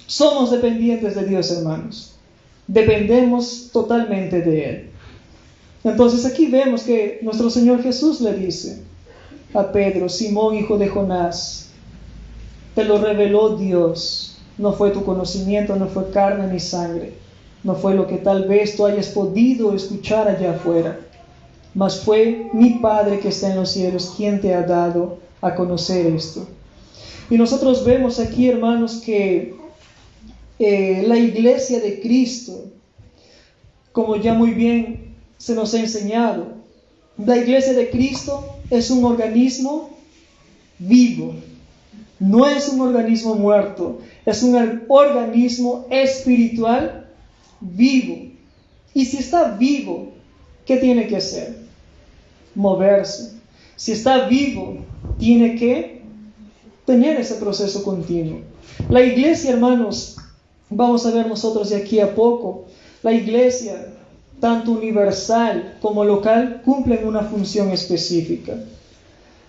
Somos dependientes de Dios, hermanos. Dependemos totalmente de Él. Entonces aquí vemos que nuestro Señor Jesús le dice a Pedro, Simón, hijo de Jonás, te lo reveló Dios. No fue tu conocimiento, no fue carne ni sangre. No fue lo que tal vez tú hayas podido escuchar allá afuera. Mas fue mi Padre que está en los cielos quien te ha dado a conocer esto. Y nosotros vemos aquí, hermanos, que la iglesia de Cristo, como ya muy bien se nos ha enseñado, la iglesia de Cristo es un organismo vivo, no es un organismo muerto, es un organismo espiritual vivo. Y si está vivo, ¿qué tiene que hacer? Moverse. si está vivo, tiene que tener ese proceso continuo. La iglesia, hermanos, vamos a ver nosotros de aquí a poco, la iglesia, tanto universal como local, cumplen una función específica.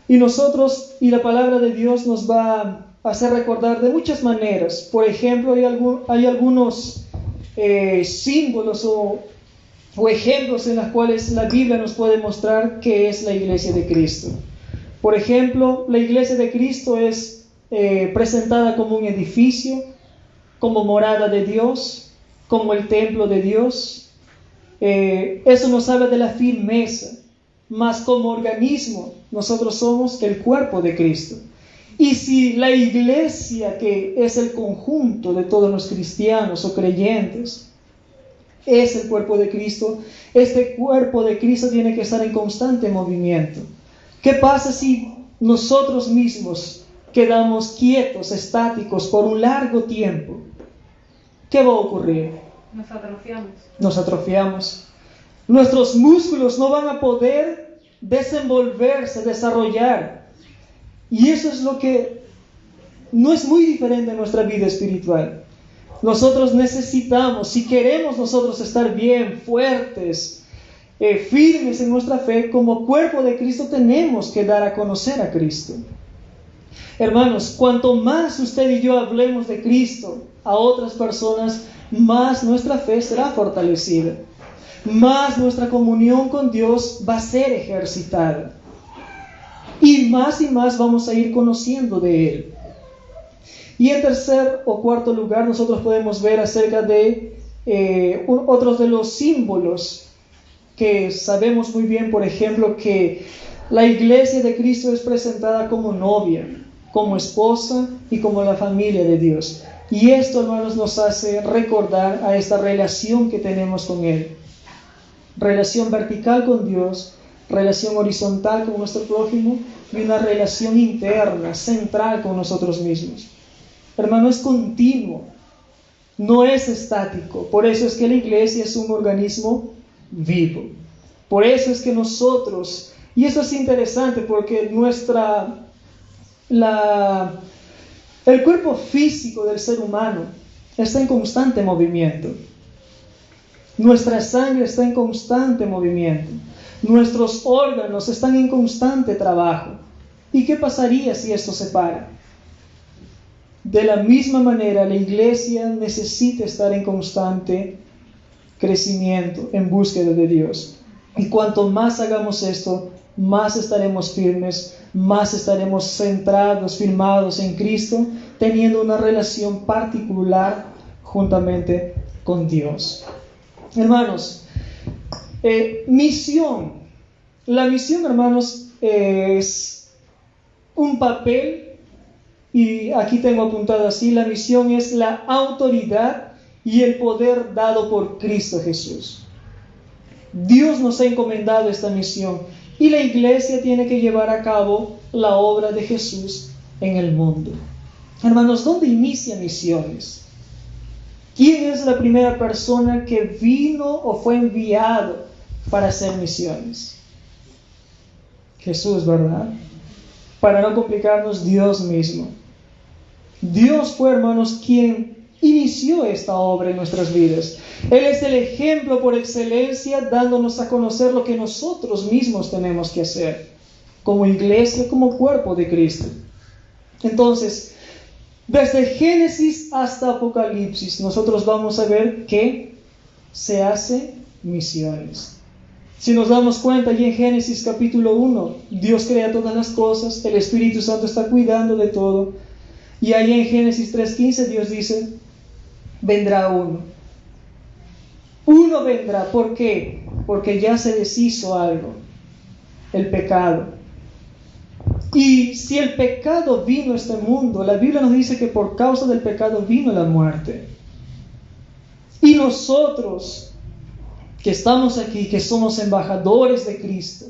Y nosotros, y la palabra de Dios nos va a hacer recordar de muchas maneras. Por ejemplo, hay algunos símbolos o ejemplos en los cuales la Biblia nos puede mostrar qué es la iglesia de Cristo. Por ejemplo, la iglesia de Cristo es presentada como un edificio, como morada de Dios, como el templo de Dios. Eso nos habla de la firmeza, mas como organismo nosotros somos el cuerpo de Cristo. Y si la iglesia, que es el conjunto de todos los cristianos o creyentes, es el cuerpo de Cristo, este cuerpo de Cristo tiene que estar en constante movimiento. ¿Qué pasa si nosotros mismos quedamos quietos, estáticos por un largo tiempo? ¿Qué va a ocurrir? Nos atrofiamos. Nuestros músculos no van a poder desenvolverse, desarrollar. Y eso es lo que no es muy diferente en nuestra vida espiritual. Nosotros necesitamos, si queremos nosotros estar bien, fuertes, firmes en nuestra fe, como cuerpo de Cristo tenemos que dar a conocer a Cristo. Hermanos, cuanto más usted y yo hablemos de Cristo a otras personas, más nuestra fe será fortalecida, más nuestra comunión con Dios va a ser ejercitada, y más vamos a ir conociendo de Él. Y en tercer o cuarto lugar, nosotros podemos ver acerca de otros de los símbolos que sabemos muy bien. Por ejemplo, que la iglesia de Cristo es presentada como novia, como esposa y como la familia de Dios. Y esto, hermanos, nos hace recordar a esta relación que tenemos con Él. Relación vertical con Dios, relación horizontal con nuestro prójimo y una relación interna, central con nosotros mismos. Hermano, es continuo, no es estático. Por eso es que la iglesia es un organismo vivo. Por eso es que nosotros, y eso es interesante porque el cuerpo físico del ser humano está en constante movimiento. Nuestra sangre está en constante movimiento. Nuestros órganos están en constante trabajo. ¿Y qué pasaría si esto se para? De la misma manera, la iglesia necesita estar en constante crecimiento, en búsqueda de Dios. Y cuanto más hagamos esto, más estaremos firmes, más estaremos centrados, firmados en Cristo, teniendo una relación particular juntamente con Dios. Hermanos, misión. La misión, hermanos, es un papel. Y aquí tengo apuntado así: la misión es la autoridad y el poder dado por Cristo Jesús. Dios nos ha encomendado esta misión y la iglesia tiene que llevar a cabo la obra de Jesús en el mundo. Hermanos, ¿dónde inicia misiones? ¿Quién es la primera persona que vino o fue enviado para hacer misiones? Jesús, ¿verdad? Para no complicarnos, Dios mismo. Dios fue, hermanos, quien inició esta obra en nuestras vidas. Él es el ejemplo por excelencia, dándonos a conocer lo que nosotros mismos tenemos que hacer, como iglesia, como cuerpo de Cristo. Entonces, desde Génesis hasta Apocalipsis, nosotros vamos a ver que se hace misiones. Si nos damos cuenta, allí en Génesis capítulo 1, Dios crea todas las cosas, el Espíritu Santo está cuidando de todo. Y allí en Génesis 3:15 Dios dice: vendrá uno. Uno vendrá. ¿Por qué? Porque ya se deshizo algo, el pecado. Y si el pecado vino a este mundo, la Biblia nos dice que por causa del pecado vino la muerte. Y nosotros, que estamos aquí, que somos embajadores de Cristo,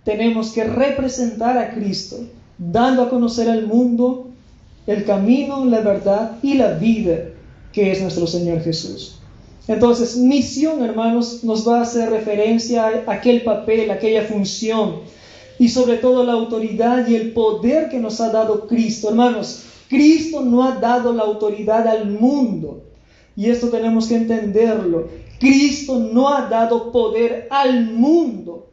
tenemos que representar a Cristo, dando a conocer al mundo el camino, la verdad y la vida que es nuestro Señor Jesús. Entonces, misión, hermanos, nos va a hacer referencia a aquel papel, aquella función. y sobre todo la autoridad y el poder que nos ha dado Cristo. Hermanos, Cristo no ha dado la autoridad al mundo, y esto tenemos que entenderlo. Cristo no ha dado poder al mundo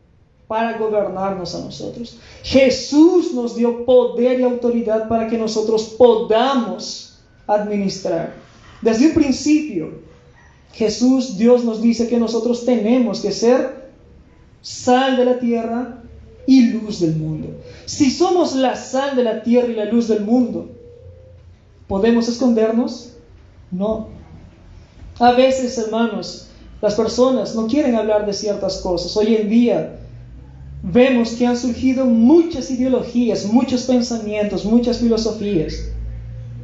para gobernarnos a nosotros. Jesús nos dio poder y autoridad para que nosotros podamos administrar. Desde un principio, Dios nos dice que nosotros tenemos que ser sal de la tierra y luz del mundo. Si somos la sal de la tierra y la luz del mundo, ¿podemos escondernos? No. A veces, hermanos, las personas no quieren hablar de ciertas cosas. Hoy en día vemos que han surgido muchas ideologías, muchos pensamientos, muchas filosofías.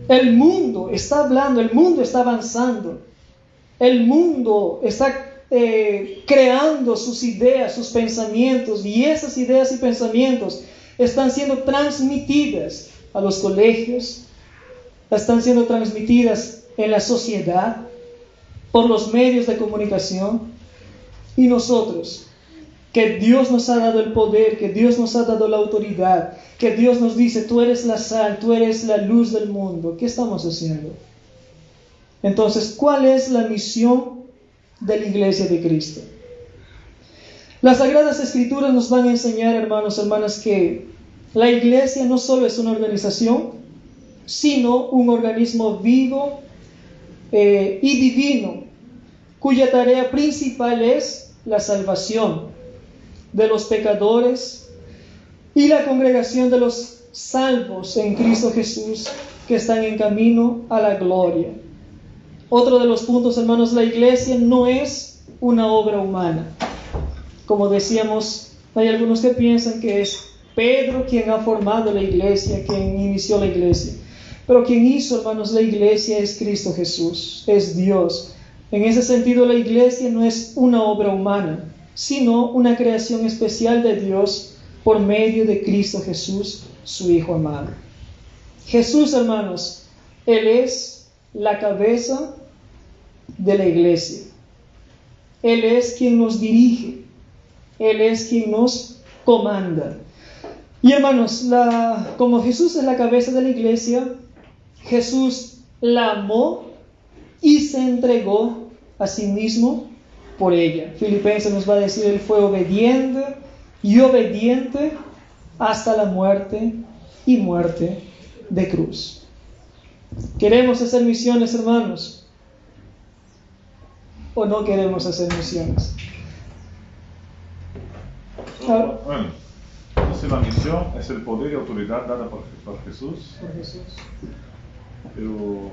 El mundo está hablando, el mundo está avanzando. El mundo está creando sus ideas, sus pensamientos, y esas ideas y pensamientos están siendo transmitidas a los colegios, están siendo transmitidas en la sociedad, por los medios de comunicación. Y nosotros, que Dios nos ha dado el poder, que Dios nos ha dado la autoridad, que Dios nos dice, tú eres la sal, tú eres la luz del mundo, ¿qué estamos haciendo? Entonces, ¿cuál es la misión de la Iglesia de Cristo? Las Sagradas Escrituras nos van a enseñar, hermanos, hermanas, que la Iglesia no solo es una organización, sino un organismo vivo y divino, cuya tarea principal es la salvación de los pecadores y la congregación de los salvos en Cristo Jesús que están en camino a la gloria. Otro de los puntos, hermanos, la iglesia no es una obra humana. Como decíamos, hay algunos que piensan que es Pedro quien ha formado la iglesia, quien inició la iglesia. Pero quien hizo, hermanos, la iglesia es Cristo Jesús, es Dios. En ese sentido, la iglesia no es una obra humana, sino una creación especial de Dios por medio de Cristo Jesús, su Hijo amado. Jesús, hermanos, Él es la cabeza de la iglesia. Él es quien nos dirige. Él es quien nos comanda. Y hermanos, como Jesús es la cabeza de la iglesia, Jesús la amó y se entregó a sí mismo por ella. Filipenses nos va a decir, Él fue obediente hasta la muerte y muerte de cruz. ¿Queremos hacer misiones, hermanos? ¿O no queremos hacer misiones? Bueno, entonces la misión es el poder y autoridad dada por Jesús. Por Jesús. Pero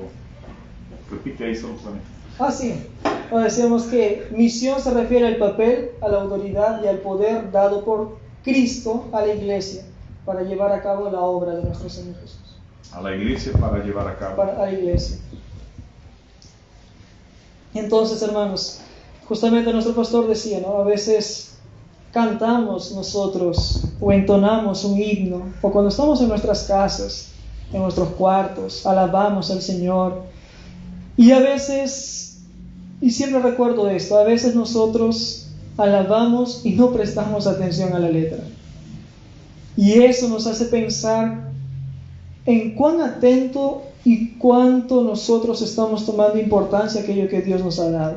repite ahí solo para mí. Sí. Decíamos que misión se refiere al papel, a la autoridad y al poder dado por Cristo a la iglesia para llevar a cabo la obra de nuestro Señor Jesús. A la iglesia para llevar a cabo. A la iglesia. Entonces, hermanos, justamente nuestro pastor decía, ¿no? A veces cantamos nosotros o entonamos un himno, o cuando estamos en nuestras casas, en nuestros cuartos, alabamos al Señor. Y a veces, y siempre recuerdo esto, a veces nosotros alabamos y no prestamos atención a la letra. Y eso nos hace pensar en cuán atento y cuánto nosotros estamos tomando importancia a aquello que Dios nos ha dado.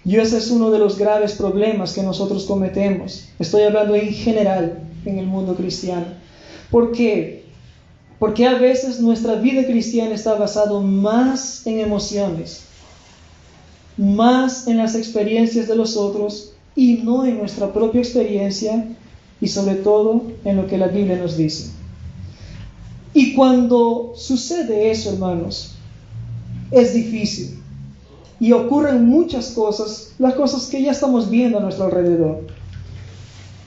Y ese es uno de los graves problemas que nosotros cometemos. Estoy hablando en general en el mundo cristiano. ¿Por qué? Porque a veces nuestra vida cristiana está basada más en emociones, más en las experiencias de los otros y no en nuestra propia experiencia y sobre todo en lo que la Biblia nos dice. Y cuando sucede eso, hermanos, es difícil y ocurren muchas cosas, las cosas que ya estamos viendo a nuestro alrededor.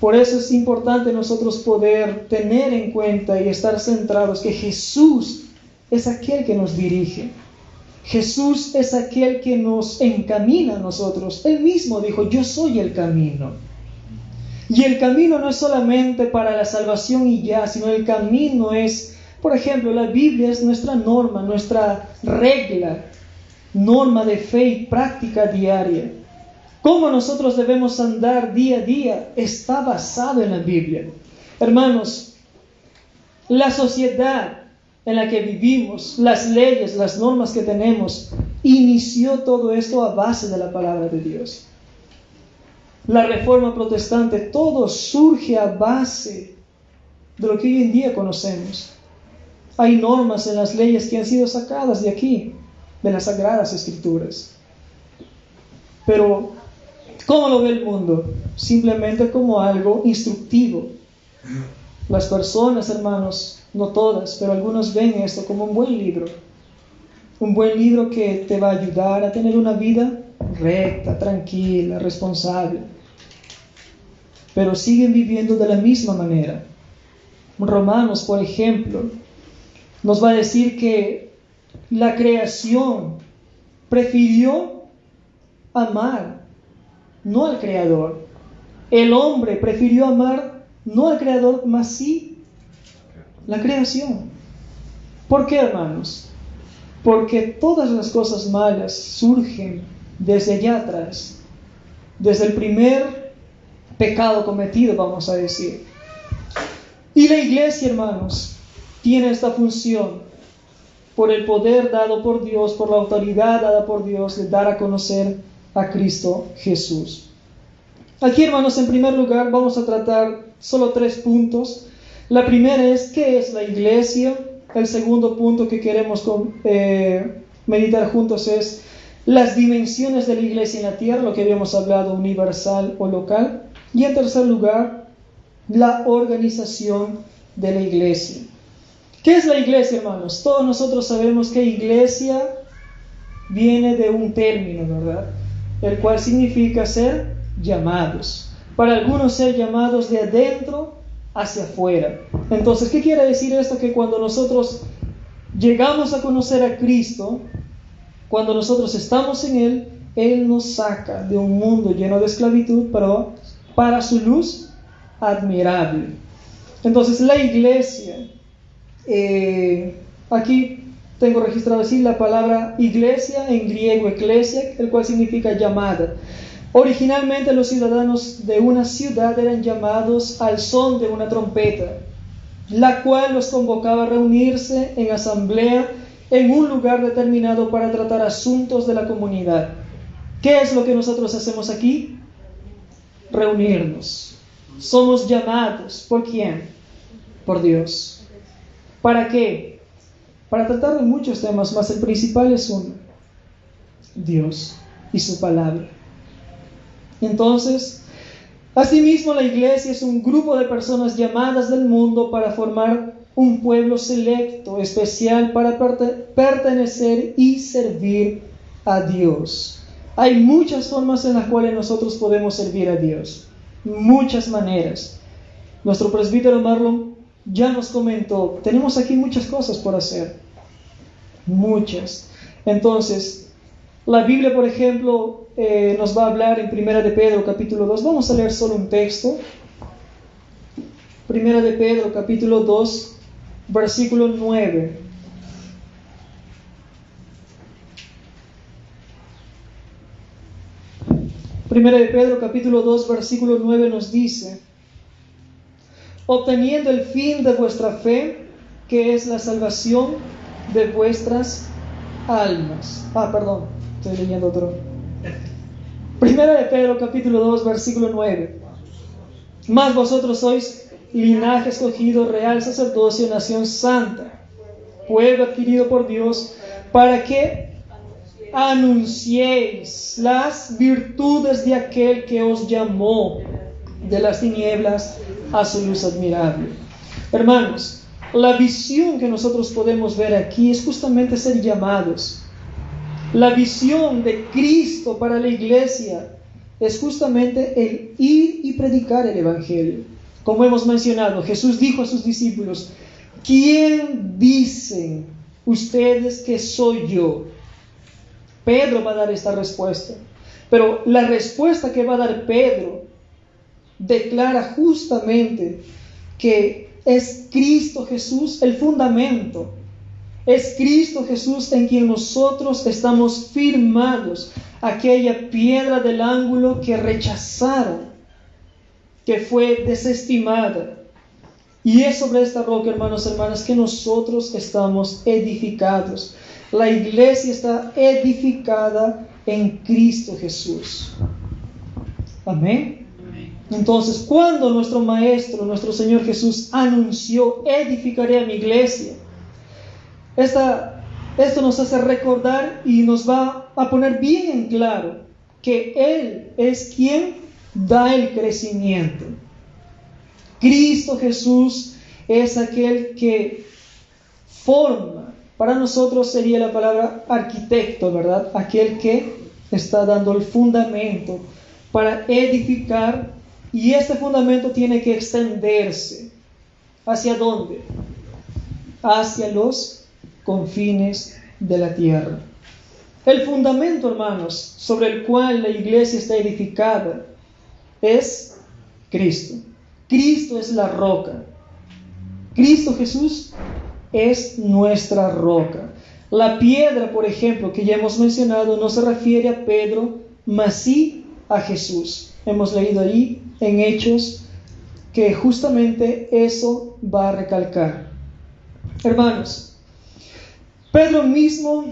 Por eso es importante nosotros poder tener en cuenta y estar centrados que Jesús es aquel que nos dirige. Jesús es aquel que nos encamina a nosotros. Él mismo dijo, yo soy el camino. Y el camino no es solamente para la salvación y ya, sino el camino es, por ejemplo, la Biblia es nuestra norma, nuestra regla, norma de fe y práctica diaria. Cómo nosotros debemos andar día a día está basado en la Biblia. Hermanos, la sociedad en la que vivimos, las leyes, las normas que tenemos, inició todo esto a base de la palabra de Dios. La Reforma Protestante, todo surge a base de lo que hoy en día conocemos. Hay normas en las leyes que han sido sacadas de aquí, de las Sagradas Escrituras. Pero, ¿cómo lo ve el mundo? Simplemente como algo instructivo. Las personas, hermanos, no todas, pero algunos ven esto como un buen libro. Un buen libro que te va a ayudar a tener una vida recta, tranquila, responsable. Pero siguen viviendo de la misma manera. Romanos, por ejemplo, nos va a decir que la creación prefirió amar, no al Creador. El hombre prefirió amar no al Creador, mas sí la creación. ¿Por qué, hermanos? Porque todas las cosas malas surgen desde allá atrás, desde el primer pecado cometido, vamos a decir. Y la iglesia, hermanos, tiene esta función por el poder dado por Dios, por la autoridad dada por Dios de dar a conocer a Cristo Jesús. Aquí, hermanos, en primer lugar vamos a tratar solo 3 puntos. La primera es, ¿qué es la iglesia? El segundo punto que queremos meditar juntos es las dimensiones de la iglesia en la tierra, lo que habíamos hablado, universal o local. Y en tercer lugar, la organización de la iglesia. ¿Qué es la iglesia, hermanos? Todos nosotros sabemos que iglesia viene de un término, ¿verdad? El cual significa ser llamados. Para algunos ser llamados de adentro hacia afuera. Entonces, ¿qué quiere decir esto? Que cuando nosotros llegamos a conocer a Cristo, cuando nosotros estamos en Él, Él nos saca de un mundo lleno de esclavitud, pero para su luz admirable. Entonces, la iglesia, aquí tengo registrado así la palabra iglesia, en griego eklesia, el cual significa llamada. Originalmente los ciudadanos de una ciudad eran llamados al son de una trompeta, la cual los convocaba a reunirse en asamblea en un lugar determinado para tratar asuntos de la comunidad. ¿Qué es lo que nosotros hacemos aquí? Reunirnos. Somos llamados. ¿Por quién? Por Dios. ¿Para qué? Para tratar de muchos temas, mas el principal es uno: Dios y su palabra. Entonces, asimismo, la iglesia es un grupo de personas llamadas del mundo para formar un pueblo selecto, especial, para pertenecer y servir a Dios. Hay muchas formas en las cuales nosotros podemos servir a Dios. Muchas maneras. Nuestro presbítero Marlon ya nos comentó, tenemos aquí muchas cosas por hacer. Muchas. Entonces, la Biblia, por ejemplo, nos va a hablar en 1 de Pedro, capítulo 2. Vamos a leer solo un texto. 1 de Pedro, capítulo 2, versículo 9. Primera de Pedro, capítulo 2, versículo 9 nos dice: obteniendo el fin de vuestra fe, que es la salvación de vuestras almas. Estoy leyendo otro. Primera de Pedro, capítulo 2, versículo 9. Mas vosotros sois linaje escogido, real sacerdocio, nación santa, pueblo adquirido por Dios, para que anunciéis las virtudes de aquel que os llamó de las tinieblas a su luz admirable. Hermanos, la visión que nosotros podemos ver aquí es justamente ser llamados. La visión de Cristo para la iglesia es justamente el ir y predicar el Evangelio. Como hemos mencionado, Jesús dijo a sus discípulos: ¿quién dicen ustedes que soy yo? Pedro va a dar esta respuesta. Pero la respuesta que va a dar Pedro declara justamente que es Cristo Jesús el fundamento. Es Cristo Jesús en quien nosotros estamos firmados. Aquella piedra del ángulo que rechazaron, que fue desestimada. Y es sobre esta roca, hermanos y hermanas, que nosotros estamos edificados. La iglesia está edificada en Cristo Jesús. Amén. Entonces, cuando nuestro Maestro, nuestro Señor Jesús anunció, edificaré a mi iglesia, esto nos hace recordar y nos va a poner bien en claro que Él es quien da el crecimiento. Cristo Jesús es aquel que forma. Para nosotros sería la palabra arquitecto, ¿verdad? Aquel que está dando el fundamento para edificar, y este fundamento tiene que extenderse. ¿Hacia dónde? Hacia los confines de la tierra. El fundamento, hermanos, sobre el cual la iglesia está edificada es Cristo. Cristo es la roca. Cristo Jesús es nuestra roca. La piedra, por ejemplo, que ya hemos mencionado, no se refiere a Pedro, mas sí a Jesús. Hemos leído ahí en Hechos que justamente eso va a recalcar. Hermanos, Pedro mismo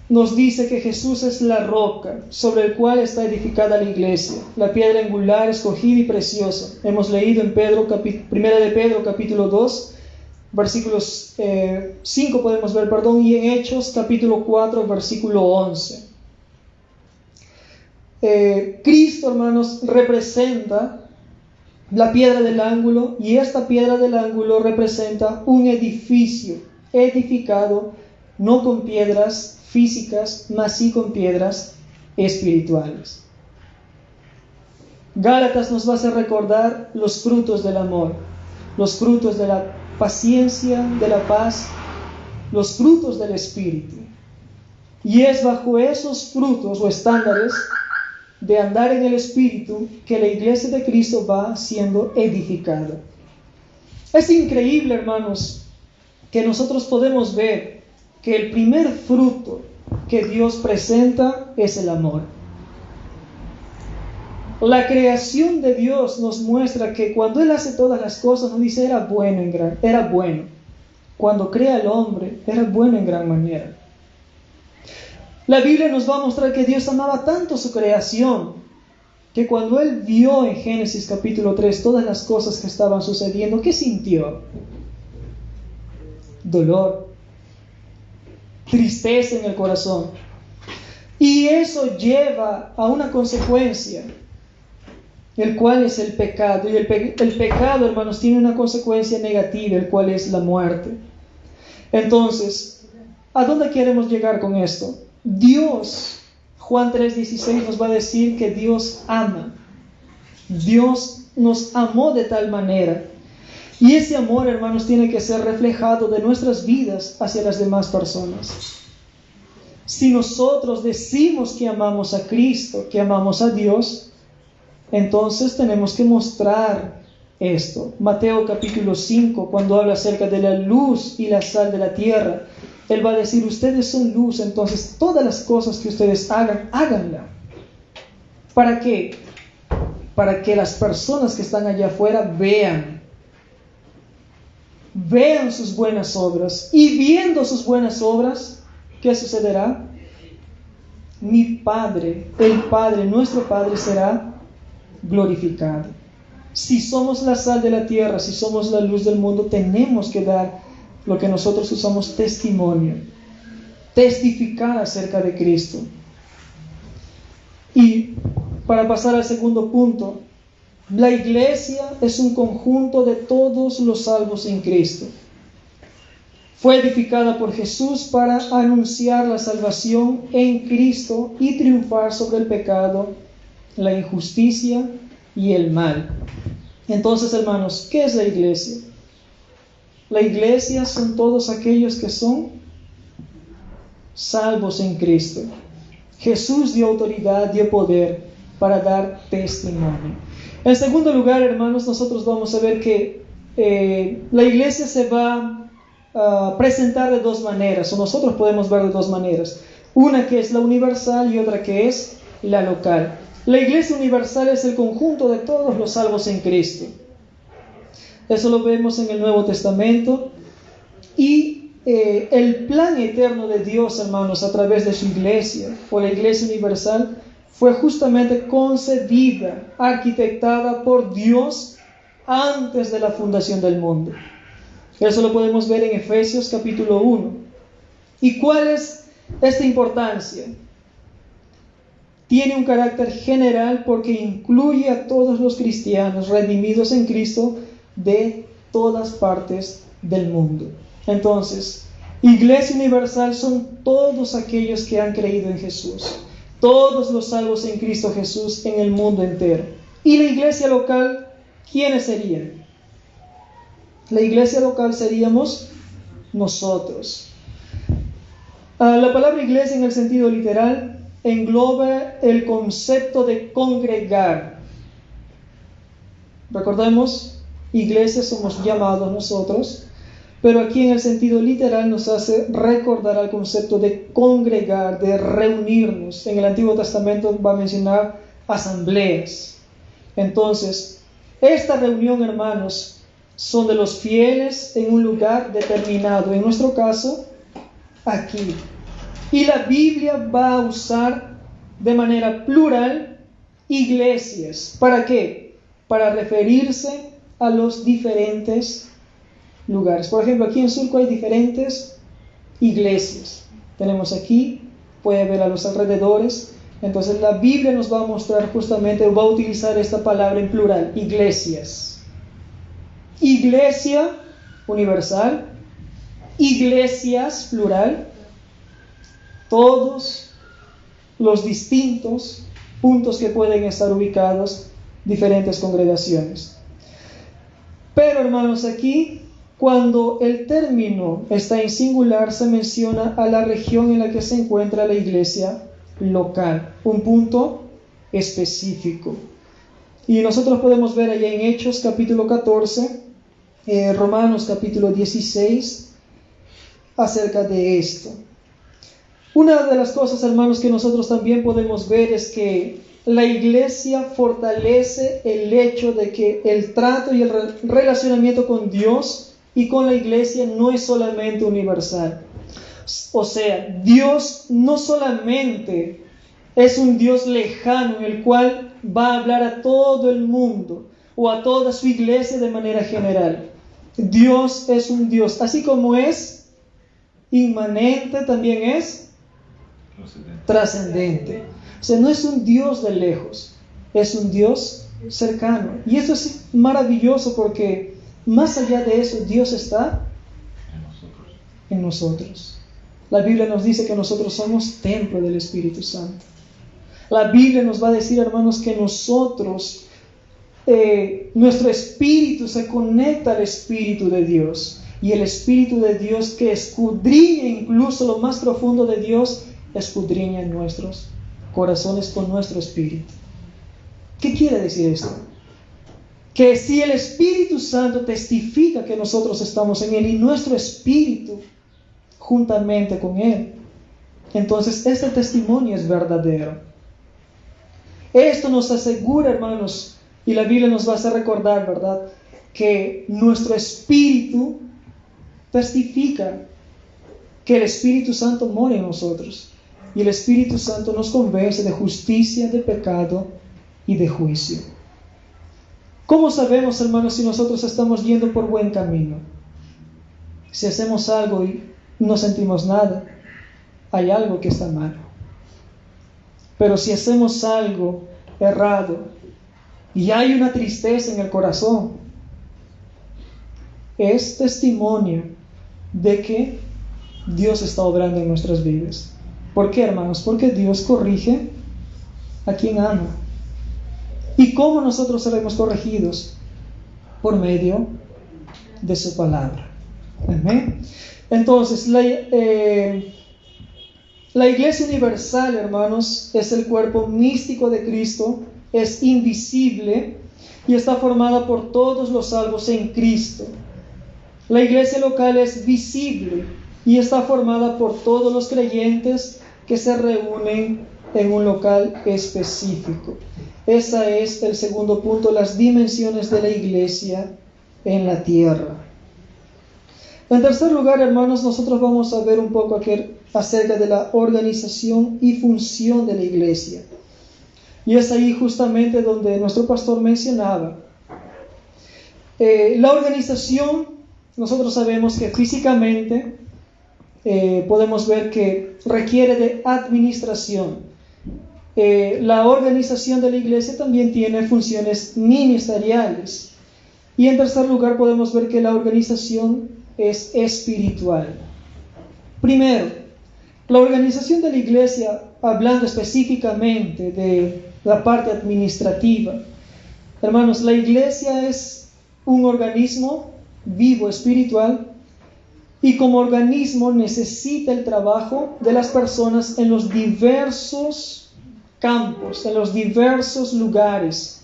nos dice que Jesús es la roca sobre el cual está edificada la iglesia, la piedra angular, escogida y preciosa. Hemos leído en Primera de Pedro capítulo 2, versículos 5 podemos ver, y en Hechos capítulo 4, versículo 11. Cristo, hermanos, representa la piedra del ángulo, y esta piedra del ángulo representa un edificio edificado no con piedras físicas, mas sí con piedras espirituales. Gálatas nos va a hacer recordar los frutos del amor, los frutos de la paciencia, de la paz, los frutos del Espíritu. Y es bajo esos frutos o estándares de andar en el Espíritu que la iglesia de Cristo va siendo edificada. Es increíble, hermanos, que nosotros podemos ver que el primer fruto que Dios presenta es el amor. La creación de Dios nos muestra que cuando Él hace todas las cosas, nos dice era bueno. Cuando crea al hombre, era bueno en gran manera. La Biblia nos va a mostrar que Dios amaba tanto su creación, que cuando Él vio en Génesis capítulo 3 todas las cosas que estaban sucediendo, ¿qué sintió? Dolor, tristeza en el corazón. Y eso lleva a una consecuencia, el cual es el pecado. Y el pecado, hermanos, tiene una consecuencia negativa, el cual es la muerte. Entonces, ¿a dónde queremos llegar con esto? Dios, Juan 3:16 nos va a decir que Dios ama. Dios nos amó de tal manera. Y ese amor, hermanos, tiene que ser reflejado de nuestras vidas hacia las demás personas. Si nosotros decimos que amamos a Cristo, que amamos a Dios, entonces tenemos que mostrar esto. Mateo capítulo 5, cuando habla acerca de la luz y la sal de la tierra, Él va a decir, ustedes son luz, entonces todas las cosas que ustedes hagan, háganla. ¿Para qué? Para que las personas que están allá afuera vean sus buenas obras. Y viendo sus buenas obras, ¿qué sucederá? Mi Padre, el Padre, nuestro Padre será glorificado. Si somos la sal de la tierra, si somos la luz del mundo, tenemos que dar lo que nosotros usamos testimonio, testificar acerca de Cristo. Y para pasar al segundo punto, la iglesia es un conjunto de todos los salvos en Cristo. Fue edificada por Jesús para anunciar la salvación en Cristo y triunfar sobre el pecado, la injusticia y el mal. Entonces, hermanos, ¿qué es la iglesia? La iglesia son todos aquellos que son salvos en Cristo. Jesús dio autoridad, dio poder para dar testimonio. En segundo lugar, hermanos, nosotros vamos a ver que la iglesia se va a presentar de dos maneras, o nosotros podemos ver de dos maneras. Una que es la universal y otra que es la local. La iglesia universal es el conjunto de todos los salvos en Cristo. Eso lo vemos en el Nuevo Testamento. Y el plan eterno de Dios, hermanos, a través de su iglesia, o la iglesia universal, fue justamente concebida, arquitectada por Dios antes de la fundación del mundo. Eso lo podemos ver en Efesios capítulo 1. ¿Y cuál es esta importancia? Tiene un carácter general porque incluye a todos los cristianos redimidos en Cristo de todas partes del mundo. Entonces, Iglesia Universal son todos aquellos que han creído en Jesús, todos los salvos en Cristo Jesús en el mundo entero. ¿Y la iglesia local, quiénes serían? La iglesia local seríamos nosotros. La palabra iglesia en el sentido literal engloba el concepto de congregar. Recordemos, iglesia somos llamados nosotros, pero aquí en el sentido literal nos hace recordar al concepto de congregar, de reunirnos. En el Antiguo Testamento va a mencionar asambleas. Entonces, esta reunión, hermanos, son de los fieles en un lugar determinado. En nuestro caso, aquí. Y la Biblia va a usar de manera plural iglesias. ¿Para qué? Para referirse a los diferentes lugares. Por ejemplo, aquí en Surco hay diferentes iglesias. Tenemos aquí, puede ver a los alrededores. Entonces la Biblia nos va a mostrar justamente, va a utilizar esta palabra en plural, iglesias. Iglesia universal, iglesias plural, todos los distintos puntos que pueden estar ubicados, diferentes congregaciones. Pero hermanos, aquí cuando el término está en singular se menciona a la región en la que se encuentra la iglesia local, un punto específico. Y nosotros podemos ver allá en Hechos capítulo 14, Romanos capítulo 16, acerca de esto. Una de las cosas, hermanos, que nosotros también podemos ver es que la iglesia fortalece el hecho de que el trato y el relacionamiento con Dios y con la iglesia no es solamente universal. O sea, Dios no solamente es un Dios lejano en el cual va a hablar a todo el mundo o a toda su iglesia de manera general. Dios es un Dios, así como es inmanente, también es trascendente. O sea, no es un Dios de lejos, es un Dios cercano. Y eso es maravilloso porque más allá de eso, Dios está en nosotros. La Biblia nos dice que nosotros somos templo del Espíritu Santo. La Biblia nos va a decir, hermanos, que nosotros, nuestro espíritu se conecta al Espíritu de Dios. Y el Espíritu de Dios, que escudriña incluso lo más profundo de Dios, escudriña en nuestros corazones con nuestro espíritu. ¿Qué quiere decir esto? Que si el Espíritu Santo testifica que nosotros estamos en Él y nuestro espíritu juntamente con Él, entonces este testimonio es verdadero. Esto nos asegura, hermanos, y la Biblia nos va a hacer recordar, ¿verdad?, que nuestro espíritu testifica que el Espíritu Santo mora en nosotros. Y el Espíritu Santo nos convence de justicia, de pecado y de juicio. ¿Cómo sabemos, hermanos, si nosotros estamos yendo por buen camino? Si hacemos algo y no sentimos nada, hay algo que está mal. Pero si hacemos algo errado y hay una tristeza en el corazón, es testimonio de que Dios está obrando en nuestras vidas. ¿Por qué, hermanos? Porque Dios corrige a quien ama. ¿Y cómo nosotros seremos corregidos? Por medio de su palabra. Amén. Entonces, la iglesia universal, hermanos, es el cuerpo místico de Cristo, es invisible y está formada por todos los salvos en Cristo. La iglesia local es visible y está formada por todos los creyentes que se reúnen en un local específico. Ese es el segundo punto, las dimensiones de la iglesia en la tierra. En tercer lugar, hermanos, nosotros vamos a ver un poco aquí acerca de la organización y función de la iglesia. Y es ahí justamente donde nuestro pastor mencionaba. La organización, nosotros sabemos que físicamente podemos ver que requiere de administración. La organización de la iglesia también tiene funciones ministeriales. Y en tercer lugar podemos ver que la organización es espiritual. Primero, la organización de la iglesia, hablando específicamente de la parte administrativa. Hermanos, la iglesia es un organismo vivo, espiritual, y como organismo necesita el trabajo de las personas en los diversos campos, en los diversos lugares.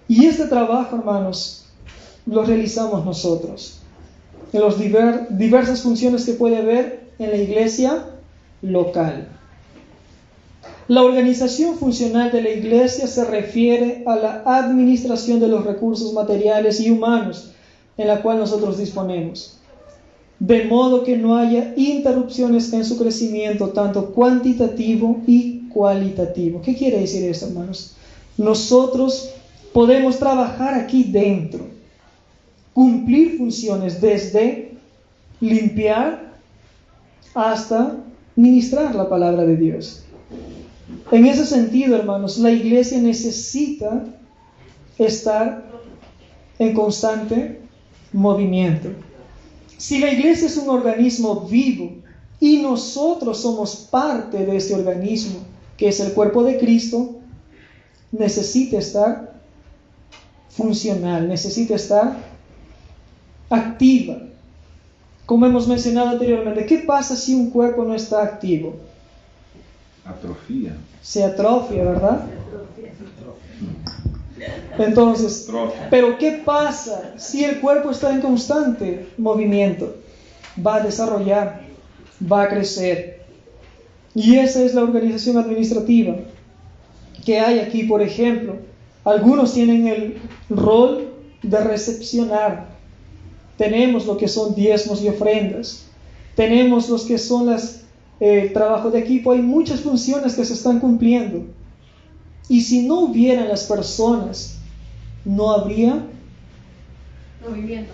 Y este trabajo, hermanos, lo realizamos nosotros en las diversas funciones que puede haber en la iglesia local. La organización funcional de la iglesia se refiere a la administración de los recursos materiales y humanos en la cual nosotros disponemos, de modo que no haya interrupciones en su crecimiento, tanto cuantitativo y cualitativo. ¿Qué quiere decir esto, hermanos? Nosotros podemos trabajar aquí dentro, cumplir funciones desde limpiar hasta ministrar la palabra de Dios. En ese sentido, hermanos, la iglesia necesita estar en constante movimiento. Si la iglesia es un organismo vivo y nosotros somos parte de este organismo, que es el cuerpo de Cristo, necesita estar funcional, necesita estar activa. Como hemos mencionado anteriormente, ¿qué pasa si un cuerpo no está activo? Atrofia. Se atrofia, ¿verdad? Entonces, pero ¿qué pasa si el cuerpo está en constante movimiento? Va a desarrollar, va a crecer. Y esa es la organización administrativa que hay aquí. Por ejemplo, algunos tienen el rol de recepcionar. Tenemos lo que son diezmos y ofrendas. Tenemos los que son las trabajo de equipo. Hay muchas funciones que se están cumpliendo. Y si no hubieran las personas, no habría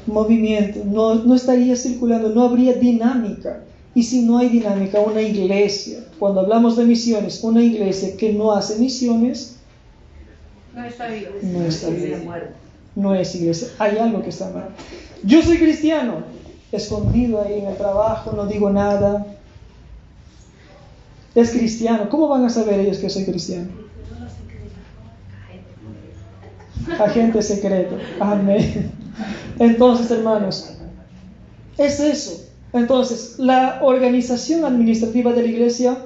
movimiento, no estaría circulando, no habría dinámica. Y si no hay dinámica, una iglesia, cuando hablamos de misiones, una iglesia que no hace misiones, no está viva. No es iglesia. Hay algo que está mal. Yo soy cristiano, escondido ahí en el trabajo, no digo nada. Es cristiano. ¿Cómo van a saber ellos que soy cristiano? Agente secreto. Amén. Entonces, hermanos, es eso. Entonces, la organización administrativa de la iglesia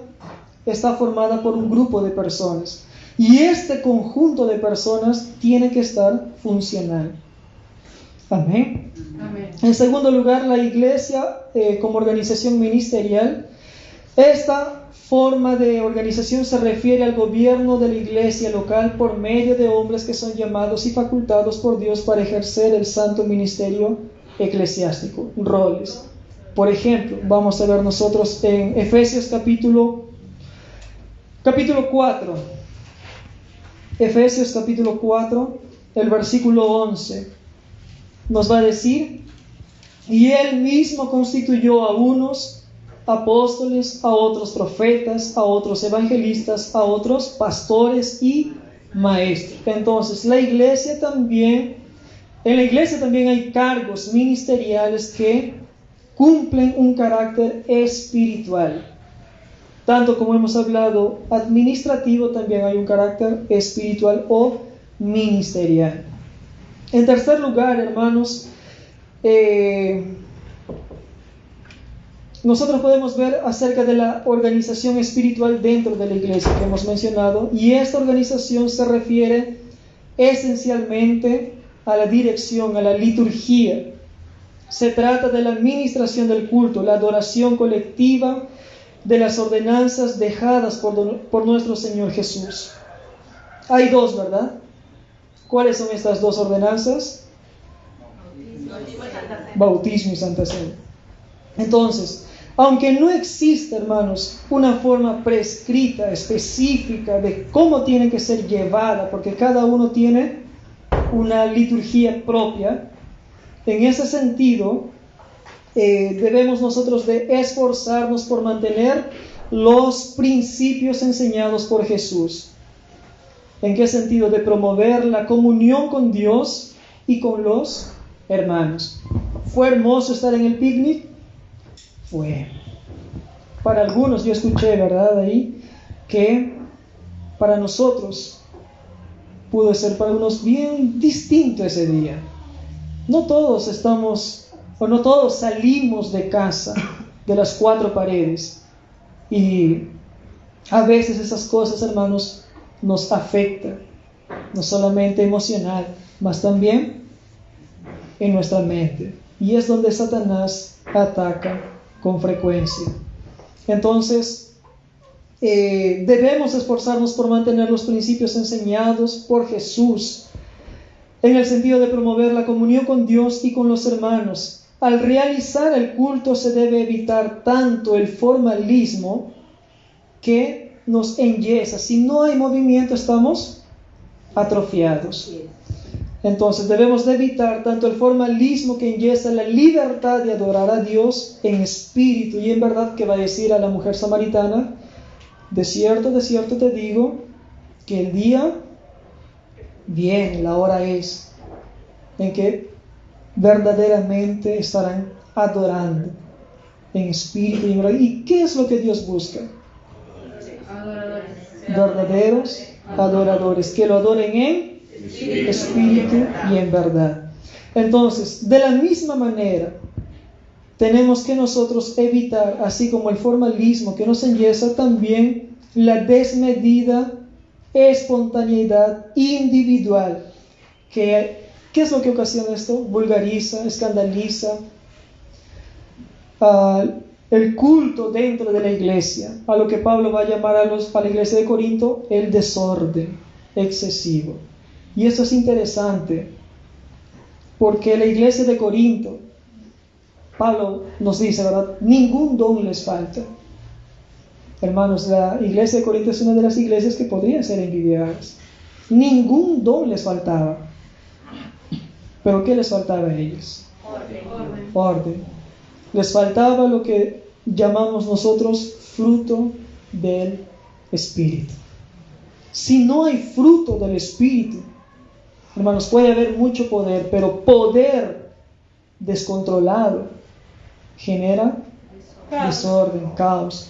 está formada por un grupo de personas. Y este conjunto de personas tiene que estar funcional. Amén. Amén. En segundo lugar, la iglesia como organización ministerial. Esta forma de organización se refiere al gobierno de la iglesia local por medio de hombres que son llamados y facultados por Dios para ejercer el santo ministerio eclesiástico. Roles. Por ejemplo, vamos a ver nosotros en Efesios capítulo 4. Efesios capítulo 4, el versículo 11. Nos va a decir: y Él mismo constituyó a unos apóstoles, a otros profetas, a otros evangelistas, a otros pastores y maestros. Entonces, en la iglesia también hay cargos ministeriales que cumplen un carácter espiritual. Tanto como hemos hablado administrativo, también hay un carácter espiritual o ministerial. En tercer lugar, hermanos, nosotros podemos ver acerca de la organización espiritual dentro de la iglesia que hemos mencionado, y esta organización se refiere esencialmente a la dirección, a la liturgia. Se trata de la administración del culto, la adoración colectiva de las ordenanzas dejadas por nuestro Señor Jesús. Hay dos, ¿verdad? ¿Cuáles son estas dos ordenanzas? bautismo y Santa Cena. Entonces, aunque no existe, hermanos, una forma prescrita, específica de cómo tiene que ser llevada, porque cada uno tiene una liturgia propia, en ese sentido, debemos nosotros de esforzarnos por mantener los principios enseñados por Jesús. ¿En qué sentido? De promover la comunión con Dios y con los hermanos. ¿Fue hermoso estar en el picnic? Fue. Para algunos, yo escuché, ¿verdad? Ahí, que para nosotros pudo ser para unos bien distinto ese día. No todos estamos, o no todos salimos de casa, de las cuatro paredes. Y a veces esas cosas, hermanos, nos afectan, no solamente emocional, mas también en nuestra mente. Y es donde Satanás ataca con frecuencia. Entonces, debemos esforzarnos por mantener los principios enseñados por Jesús, en el sentido de promover la comunión con Dios y con los hermanos. Al realizar el culto se debe evitar tanto el formalismo que nos enyesa. Si no hay movimiento, estamos atrofiados. Entonces debemos de evitar tanto el formalismo que enyesa la libertad de adorar a Dios en espíritu y en verdad, que va a decir a la mujer samaritana: de cierto te digo que el día viene, la hora es, en que verdaderamente estarán adorando en espíritu y en verdad. ¿Y qué es lo que Dios busca? Verdaderos adoradores, que lo adoren en espíritu y en verdad. Entonces, de la misma manera, tenemos que nosotros evitar, así como el formalismo que nos enyesa, también la desmedida espontaneidad individual. ¿Qué es lo que ocasiona esto? Vulgariza, escandaliza el culto dentro de la iglesia, a lo que Pablo va a llamar a la iglesia de Corinto el desorden excesivo. Y esto es interesante, porque la iglesia de Corinto, Pablo nos dice, ¿verdad?, ningún don les falta. Hermanos, la iglesia de Corinto es una de las iglesias que podrían ser envidiadas. Ningún don les faltaba. ¿Pero qué les faltaba a ellos? Orden. Les faltaba lo que llamamos nosotros fruto del Espíritu. Si no hay fruto del Espíritu, hermanos, puede haber mucho poder, pero poder descontrolado genera desorden, caos.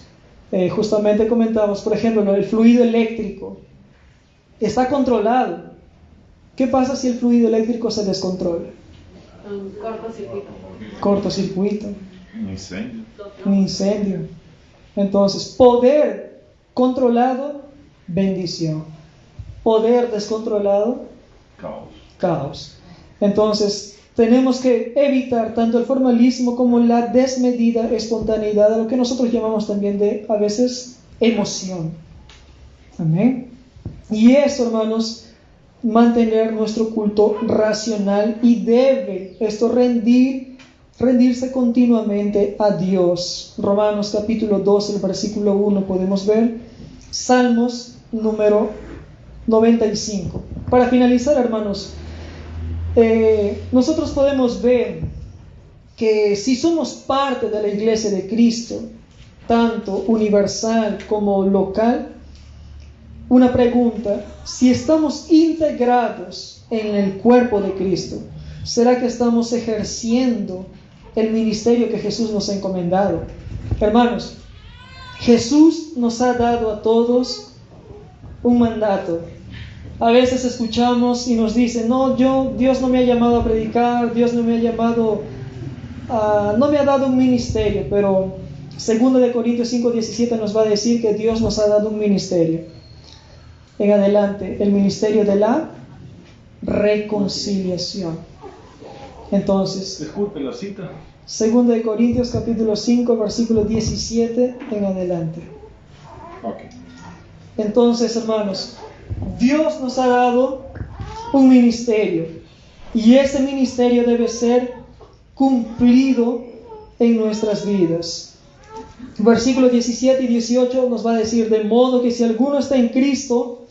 Justamente comentamos, por ejemplo, el fluido eléctrico está controlado. ¿Qué pasa si el fluido eléctrico se descontrola? Cortocircuito. Un incendio. Entonces, poder controlado, bendición. Poder descontrolado, caos. Entonces, tenemos que evitar tanto el formalismo como la desmedida espontaneidad, a lo que nosotros llamamos también de, a veces, emoción. Amén. Y eso, hermanos, mantener nuestro culto racional, y debe esto rendirse continuamente a Dios. Romanos capítulo 12, el versículo 1 podemos ver. Salmos número 95. Para finalizar, hermanos, nosotros podemos ver que si somos parte de la iglesia de Cristo, tanto universal como local, una pregunta: si estamos integrados en el cuerpo de Cristo, ¿será que estamos ejerciendo el ministerio que Jesús nos ha encomendado? Hermanos, Jesús nos ha dado a todos un mandato. A veces escuchamos y nos dicen: no, Dios no me ha llamado a predicar, Dios no me ha llamado no me ha dado un ministerio. Pero 2 Corintios 5:17 nos va a decir que Dios nos ha dado un ministerio. En adelante, el ministerio de la reconciliación. Entonces, disculpe la cita. 2 Corintios capítulo 5, versículo 17 en adelante. Okay. Entonces, hermanos, Dios nos ha dado un ministerio, y ese ministerio debe ser cumplido en nuestras vidas. Versículos 17 y 18 nos va a decir: de modo que si alguno está en Cristo,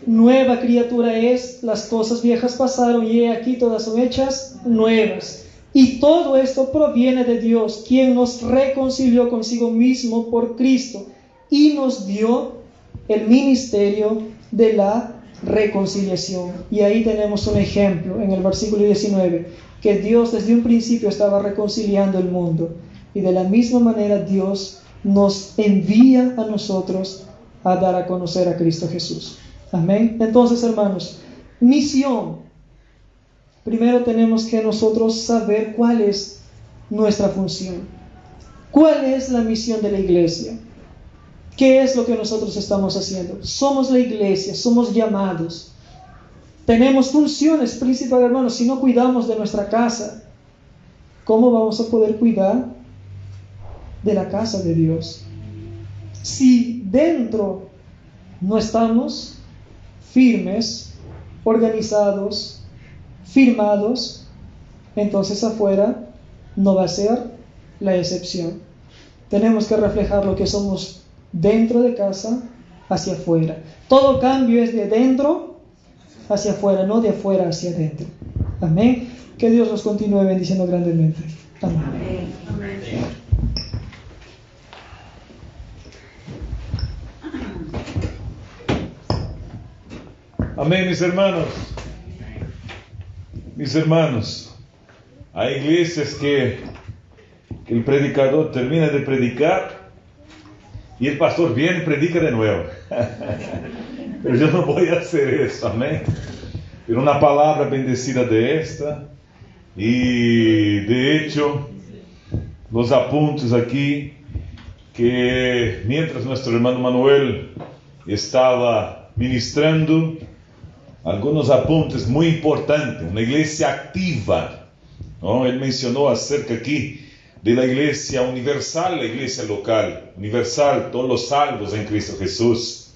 nueva criatura es, las cosas viejas pasaron y he aquí todas son hechas nuevas. Y todo esto proviene de Dios, quien nos reconcilió consigo mismo por Cristo y nos dio el ministerio de la reconciliación. Y ahí tenemos un ejemplo en el versículo 19, que Dios desde un principio estaba reconciliando el mundo, y de la misma manera Dios nos envía a nosotros a dar a conocer a Cristo Jesús. Amén. Entonces, hermanos, misión. Primero tenemos que nosotros saber cuál es nuestra función. ¿Cuál es la misión de la iglesia? ¿Qué es lo que nosotros estamos haciendo? Somos la iglesia, somos llamados. Tenemos funciones principales, hermanos. Si no cuidamos de nuestra casa, ¿cómo vamos a poder cuidar de la casa de Dios? Si dentro no estamos firmes, organizados, firmados, entonces afuera no va a ser la excepción. Tenemos que reflejar lo que somos dentro de casa hacia afuera. Todo cambio es de dentro hacia afuera, no de afuera hacia adentro. Amén. Que Dios nos continúe bendiciendo grandemente. Amén. Amén, mis hermanos. Mis hermanos, hay iglesias que el predicador termina de predicar y el pastor viene y predica de nuevo. Pero yo no voy a hacer eso, amén. Pero una palabra bendecida de esta, y de hecho, los apuntes aquí, que mientras nuestro hermano Manuel estaba ministrando, algunos apuntes muy importantes, una iglesia activa, ¿no? Él mencionó acerca aquí de la iglesia universal, la iglesia local, universal, todos los salvos en Cristo Jesús,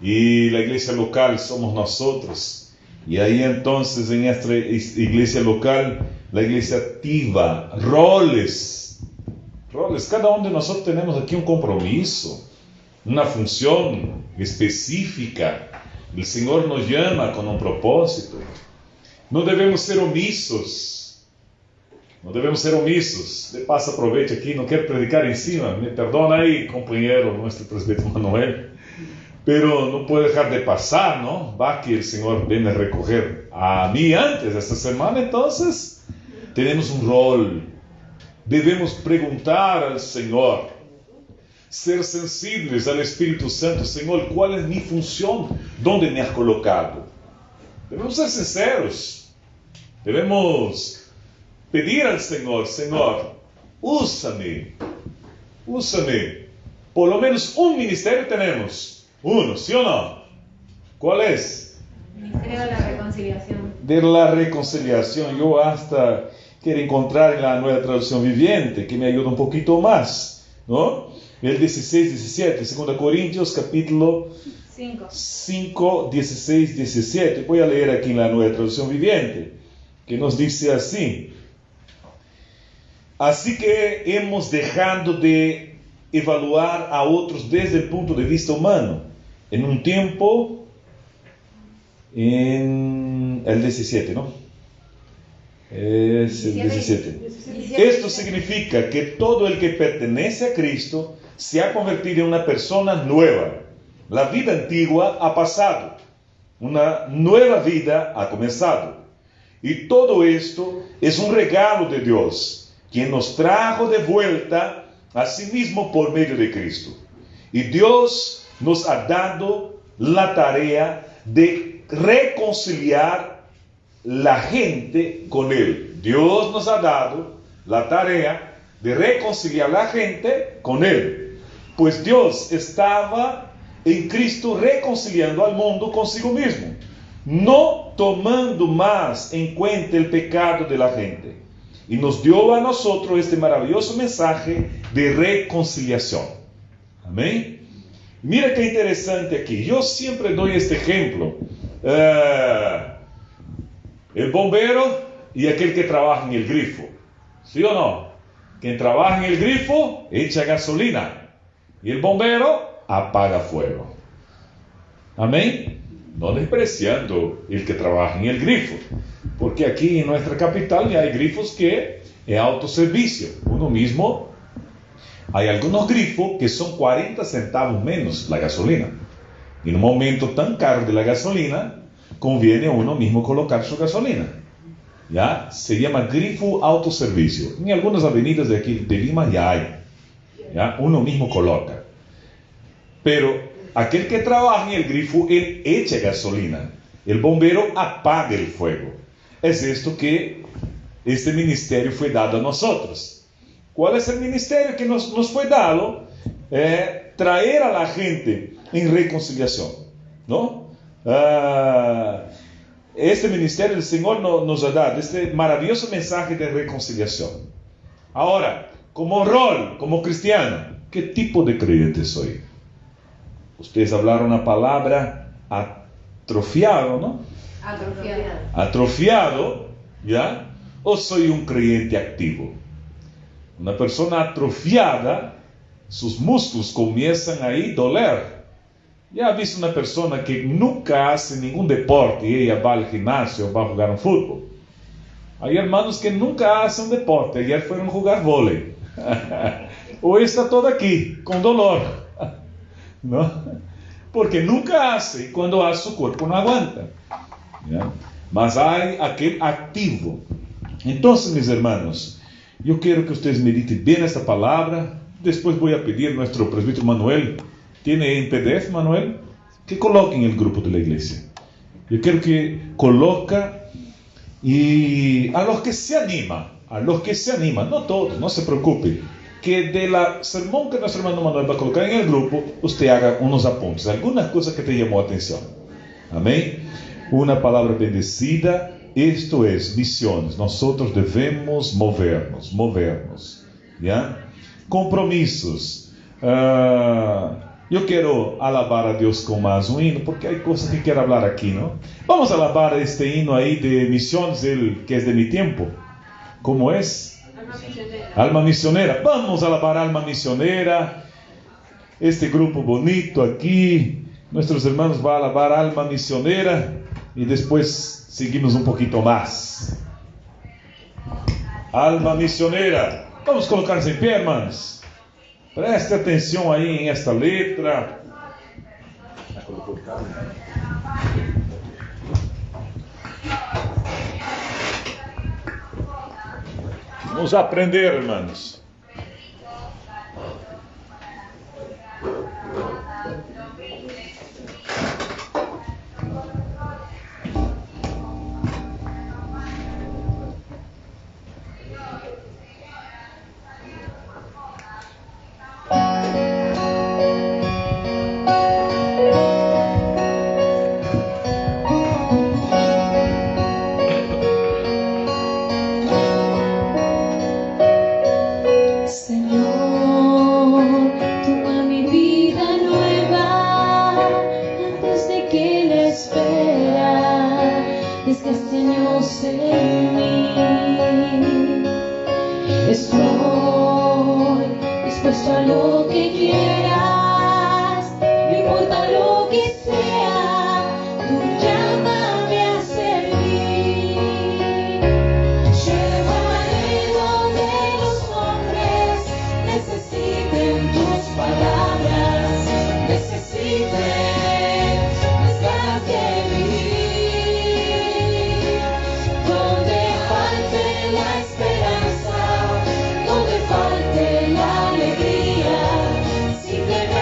y la iglesia local somos nosotros, y ahí entonces en nuestra iglesia local, la iglesia activa, roles, cada uno de nosotros tenemos aquí un compromiso, una función específica. El Señor nos llama con un propósito. No debemos ser omisos. No debemos ser omisos. De paso, aprovecho aquí, no quiero predicar encima. Me perdona ahí, compañero, nuestro presbítero Manuel. Pero no puedo dejar de pasar, ¿no? Va que el Señor viene a recoger a mí antes de esta semana. Entonces, tenemos un rol. Debemos preguntar al Señor. Ser sensibles al Espíritu Santo. Señor, ¿cuál es mi función? ¿Dónde me has colocado? Debemos ser sinceros. Debemos pedir al Señor: Señor, úsame. Por lo menos un ministerio tenemos. Uno, ¿sí o no? ¿Cuál es? Ministerio de la reconciliación. De la reconciliación. Yo hasta quiero encontrar en la Nueva Traducción Viviente, que me ayuda un poquito más, ¿no? El 16, 17, 2 Corintios capítulo 5, 16, 17. Voy a leer aquí en la Nueva Traducción Viviente, que nos dice así: así que hemos dejado de evaluar a otros desde el punto de vista humano. En un tiempo, en el 17, ¿no? Es el 17. Esto significa que todo el que pertenece a Cristo se ha convertido en una persona nueva. La vida antigua ha pasado, una nueva vida ha comenzado. Y todo esto es un regalo de Dios, quien nos trajo de vuelta a sí mismo por medio de Cristo. Y Dios nos ha dado la tarea de reconciliar la gente con Él. Dios nos ha dado la tarea de reconciliar la gente con Él. Pues Dios estaba en Cristo reconciliando al mundo consigo mismo, no tomando más en cuenta el pecado de la gente. Y nos dio a nosotros este maravilloso mensaje de reconciliación. Amén. Mira qué interesante aquí. Yo siempre doy este ejemplo. El bombero y aquel que trabaja en el grifo. ¿Sí o no? Quien trabaja en el grifo echa gasolina y el bombero apaga fuego. Amén. No despreciando el que trabaja en el grifo, porque aquí en nuestra capital ya hay grifos que es autoservicio. Uno mismo, hay algunos grifos que son 40 centavos menos la gasolina. En un momento tan caro de la gasolina, conviene a uno mismo colocar su gasolina. ¿Ya? Se llama grifo autoservicio. En algunas avenidas de aquí de Lima ya hay. ¿Ya? Uno mismo coloca. Pero aquel que trabaja en el grifo, él echa gasolina. El bombero apaga el fuego. Es esto que este ministerio fue dado a nosotros. ¿Cuál es el ministerio que nos fue dado? Traer a la gente en reconciliación, ¿no? Este ministerio del Señor nos ha dado este maravilloso mensaje de reconciliación. Ahora, como rol, como cristiano, ¿qué tipo de creyente soy? Ustedes hablaron una palabra atrofiado, ¿no? Atrofiado, ¿ya? ¿O soy un creyente activo? Una persona atrofiada, sus músculos comienzan ahí a doler. Ya ha visto una persona que nunca hace ningún deporte y ella va al gimnasio o va a jugar un fútbol. Hay hermanos que nunca hacen un deporte, ayer fueron a jugar vóley. Hoy está todo aquí, con dolor, ¿no? Porque nunca hace, y cuando hace su cuerpo no aguanta, ¿ya? Mas hay aquel activo. Entonces, mis hermanos, yo quiero que ustedes mediten bien esta palabra. Después voy a pedir a nuestro presbítero Manuel, ¿tiene en PDF, Manuel? Que coloque en el grupo de la iglesia. Yo quiero que coloca, y a los que se animan, no todos, no se preocupe, que de la sermón que nuestro hermano Manuel va a colocar en el grupo, usted haga unos apuntes, algunas cosas que te llamó la atención. Amén. Una palabra bendecida. Esto es misiones. Nosotros debemos movernos, ¿ya? Compromisos. Yo quiero alabar a Dios con más un himno, porque hay cosas que quiero hablar aquí, ¿no? Vamos a alabar este himno ahí de misiones, que es de mi tiempo. ¿Cómo es? Alma misionera. Vamos a alabar Alma misionera. Este grupo bonito aquí. Nuestros hermanos van a alabar Alma misionera. Y después seguimos un poquito más. Alma misionera. Vamos a colocarnos en pie, hermanos. Preste atención ahí en esta letra. Vamos a aprender, hermanos. Simplemente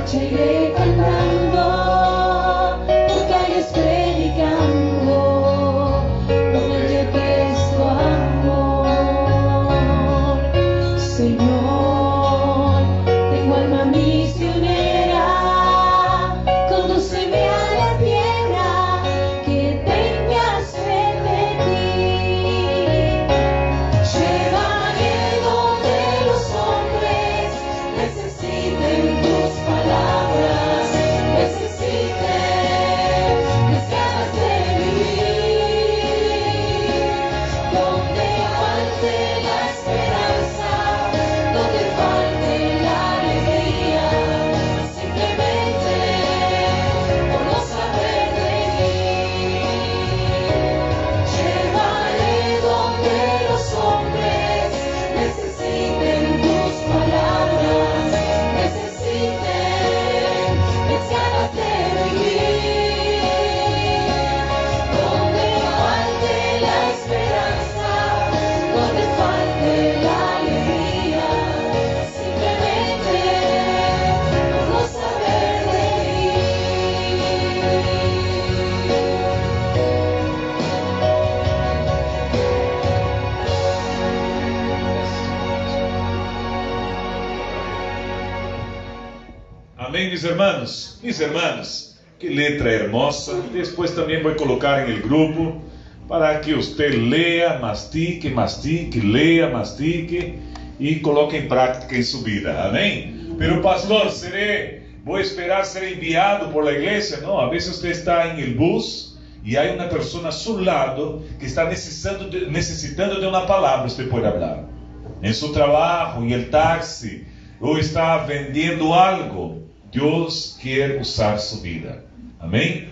marcha iré cantando, por calles predicando, donde que es tu amor. Señor, tengo alma misionera, condúceme a la tierra que tenga sed de ti. Llévame donde los hombres necesiten tus palabras, necesiten las ganas de vivir, donde falte la esperanza, donde falte la alegría, simplemente por no saber de mí. Llévame donde los hombres necesiten tus palabras, necesiten las ganas de vivir, donde falte la esperanza, donde falte la alegría, simplemente por no saber de ti. Amén, mis hermanos. Mis hermanos, qué letra hermosa. Después también voy a colocar en el grupo para que usted lea, mastique, mastique, lea, mastique y coloque en práctica en su vida. Amén. Pero pastor, voy a esperar ser enviado por la iglesia. No, a veces usted está en el bus y hay una persona a su lado que está necesitando de una palabra. Usted puede hablar en su trabajo, en el taxi, o está vendiendo algo. Dios quiere usar su vida. Amén.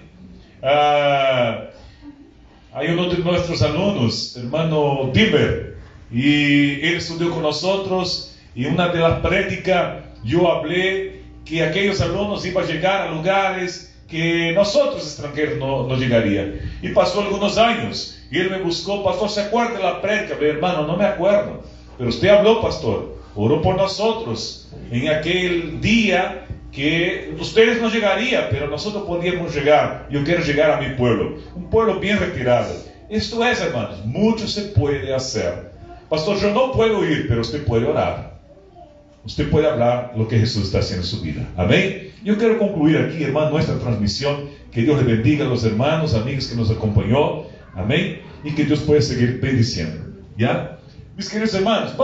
Hay uno de nuestros alumnos, hermano Dimber, y él estudió con nosotros, y una de las prédicas yo hablé que aquellos alumnos iban a llegar a lugares que nosotros extranjeros no llegarían. Y pasó algunos años y él me buscó: pastor, ¿se acuerda de la prédica? Le dije: hermano, no me acuerdo, pero usted habló, pastor, oró por nosotros en aquel día que ustedes no llegarían, pero nosotros podíamos llegar. Yo quiero llegar a mi pueblo, un pueblo bien retirado. Esto es, hermanos, mucho se puede hacer. Pastor, yo no puedo ir, pero usted puede orar. Usted puede hablar lo que Jesús está haciendo en su vida. Amén. Yo quiero concluir aquí, hermano, nuestra transmisión. Que Dios le bendiga a los hermanos, amigos que nos acompañó. Amén. Y que Dios pueda seguir bendiciendo. ¿Ya? Mis queridos hermanos, vamos.